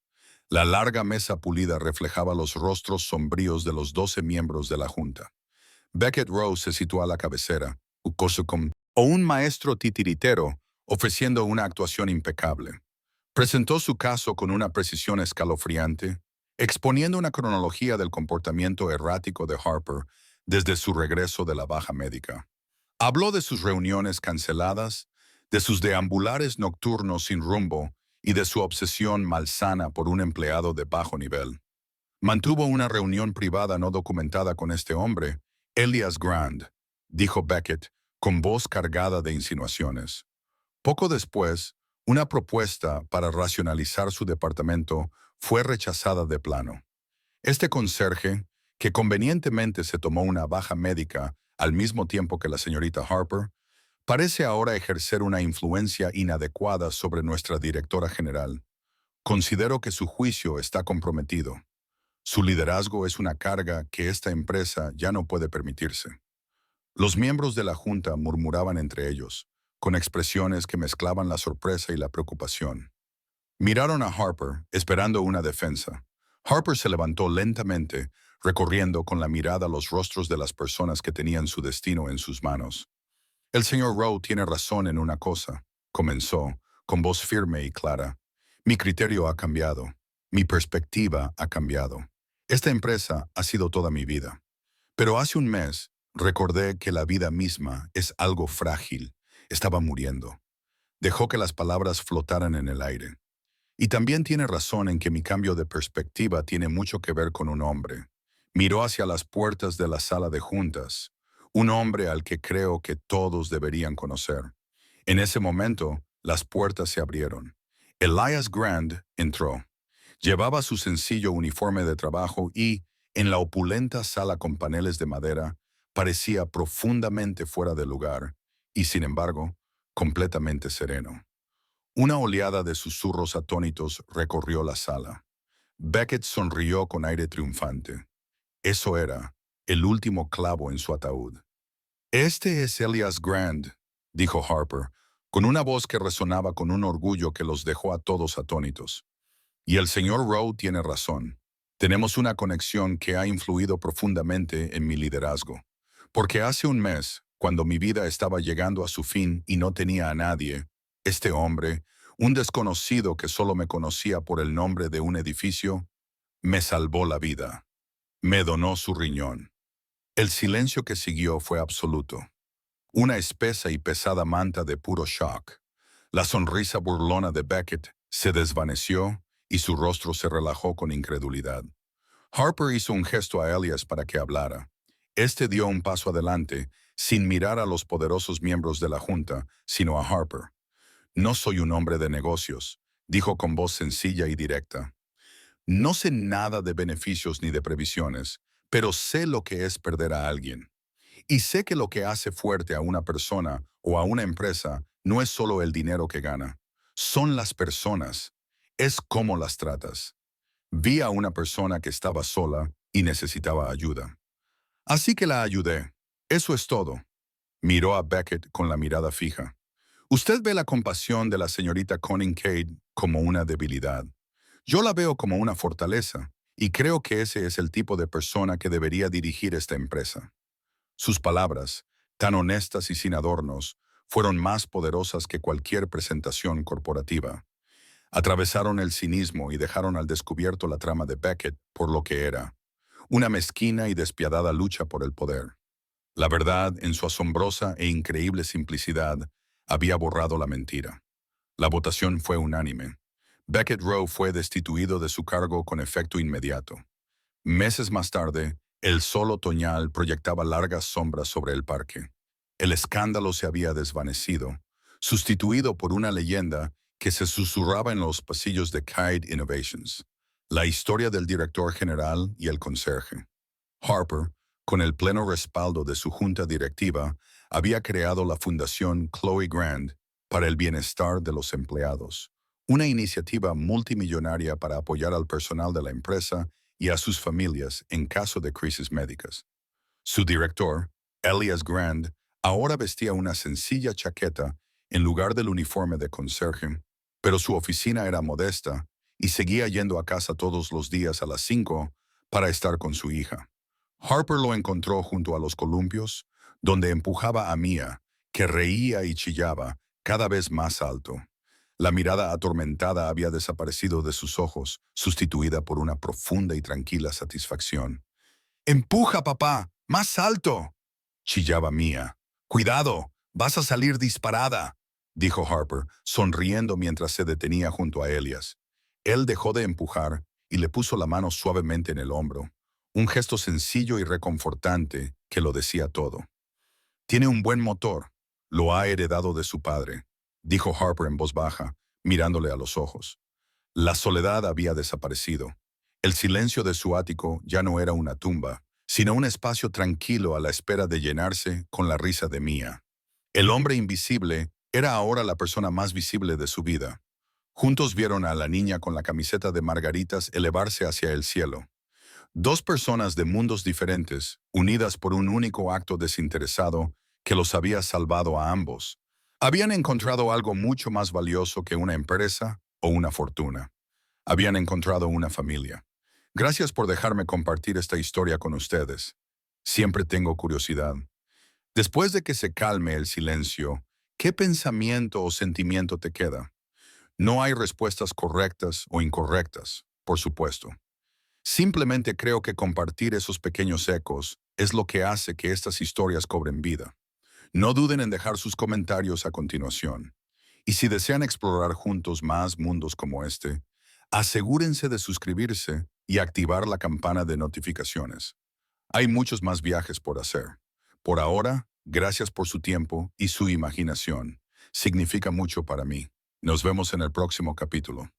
La larga mesa pulida reflejaba los rostros sombríos de los 12 miembros de la junta. Beckett Rowe se situó a la cabecera, o un maestro titiritero, ofreciendo una actuación impecable. Presentó su caso con una precisión escalofriante, exponiendo una cronología del comportamiento errático de Harper desde su regreso de la baja médica. Habló de sus reuniones canceladas, de sus deambulares nocturnos sin rumbo y de su obsesión malsana por un empleado de bajo nivel. Mantuvo una reunión privada no documentada con este hombre, Elias Grand, dijo Beckett, con voz cargada de insinuaciones. Poco después, una propuesta para racionalizar su departamento fue rechazada de plano. Este conserje, que convenientemente se tomó una baja médica al mismo tiempo que la señorita Harper, parece ahora ejercer una influencia inadecuada sobre nuestra directora general. Considero que su juicio está comprometido. Su liderazgo es una carga que esta empresa ya no puede permitirse. Los miembros de la Junta murmuraban entre ellos, con expresiones que mezclaban la sorpresa y la preocupación. Miraron a Harper, esperando una defensa. Harper se levantó lentamente, recorriendo con la mirada los rostros de las personas que tenían su destino en sus manos. El señor Rowe tiene razón en una cosa, comenzó, con voz firme y clara. Mi criterio ha cambiado. Mi perspectiva ha cambiado. Esta empresa ha sido toda mi vida. Pero hace un mes recordé que la vida misma es algo frágil. Estaba muriendo. Dejó que las palabras flotaran en el aire. Y también tiene razón en que mi cambio de perspectiva tiene mucho que ver con un hombre. Miró hacia las puertas de la sala de juntas, un hombre al que creo que todos deberían conocer. En ese momento, las puertas se abrieron. Elias Grand entró. Llevaba su sencillo uniforme de trabajo y, en la opulenta sala con paneles de madera, parecía profundamente fuera de lugar y, sin embargo, completamente sereno. Una oleada de susurros atónitos recorrió la sala. Beckett sonrió con aire triunfante. Eso era el último clavo en su ataúd. Este es Elias Grand, dijo Harper, con una voz que resonaba con un orgullo que los dejó a todos atónitos. Y el señor Rowe tiene razón. Tenemos una conexión que ha influido profundamente en mi liderazgo. Porque hace un mes, cuando mi vida estaba llegando a su fin y no tenía a nadie, este hombre, un desconocido que solo me conocía por el nombre de un edificio, me salvó la vida. Me donó su riñón. El silencio que siguió fue absoluto. Una espesa y pesada manta de puro shock. La sonrisa burlona de Beckett se desvaneció y su rostro se relajó con incredulidad. Harper hizo un gesto a Elias para que hablara. Este dio un paso adelante, sin mirar a los poderosos miembros de la Junta, sino a Harper. No soy un hombre de negocios, dijo con voz sencilla y directa. No sé nada de beneficios ni de previsiones, pero sé lo que es perder a alguien. Y sé que lo que hace fuerte a una persona o a una empresa no es solo el dinero que gana, son las personas, es cómo las tratas. Vi a una persona que estaba sola y necesitaba ayuda. Así que la ayudé. Eso es todo. Miró a Beckett con la mirada fija. Usted ve la compasión de la señorita Conning Cade como una debilidad. Yo la veo como una fortaleza, y creo que ese es el tipo de persona que debería dirigir esta empresa. Sus palabras, tan honestas y sin adornos, fueron más poderosas que cualquier presentación corporativa. Atravesaron el cinismo y dejaron al descubierto la trama de Beckett por lo que era, una mezquina y despiadada lucha por el poder. La verdad, en su asombrosa e increíble simplicidad, había borrado la mentira. La votación fue unánime. Beckett Rowe fue destituido de su cargo con efecto inmediato. Meses más tarde, el sol otoñal proyectaba largas sombras sobre el parque. El escándalo se había desvanecido, sustituido por una leyenda que se susurraba en los pasillos de Kite Innovations, la historia del director general y el conserje. Harper, con el pleno respaldo de su junta directiva, había creado la Fundación Chloe Grand para el bienestar de los empleados, una iniciativa multimillonaria para apoyar al personal de la empresa y a sus familias en caso de crisis médicas. Su director, Elias Grand, ahora vestía una sencilla chaqueta en lugar del uniforme de conserje, pero su oficina era modesta y seguía yendo a casa todos los días a las 5 para estar con su hija. Harper lo encontró junto a los columpios, donde empujaba a Mia, que reía y chillaba cada vez más alto. La mirada atormentada había desaparecido de sus ojos, sustituida por una profunda y tranquila satisfacción. «¡Empuja, papá! ¡Más alto!», chillaba Mia. «¡Cuidado! ¡Vas a salir disparada!». dijo Harper, sonriendo mientras se detenía junto a Elias. Él dejó de empujar y le puso la mano suavemente en el hombro, un gesto sencillo y reconfortante que lo decía todo. Tiene un buen motor. Lo ha heredado de su padre, dijo Harper en voz baja, mirándole a los ojos. La soledad había desaparecido. El silencio de su ático ya no era una tumba, sino un espacio tranquilo a la espera de llenarse con la risa de Mia. El hombre invisible era ahora la persona más visible de su vida. Juntos vieron a la niña con la camiseta de margaritas elevarse hacia el cielo. Dos personas de mundos diferentes, unidas por un único acto desinteresado que los había salvado a ambos. Habían encontrado algo mucho más valioso que una empresa o una fortuna. Habían encontrado una familia. Gracias por dejarme compartir esta historia con ustedes. Siempre tengo curiosidad. Después de que se calme el silencio, ¿qué pensamiento o sentimiento te queda? No hay respuestas correctas o incorrectas, por supuesto. Simplemente creo que compartir esos pequeños ecos es lo que hace que estas historias cobren vida. No duden en dejar sus comentarios a continuación. Y si desean explorar juntos más mundos como este, asegúrense de suscribirse y activar la campana de notificaciones. Hay muchos más viajes por hacer. Por ahora, gracias por su tiempo y su imaginación. Significa mucho para mí. Nos vemos en el próximo capítulo.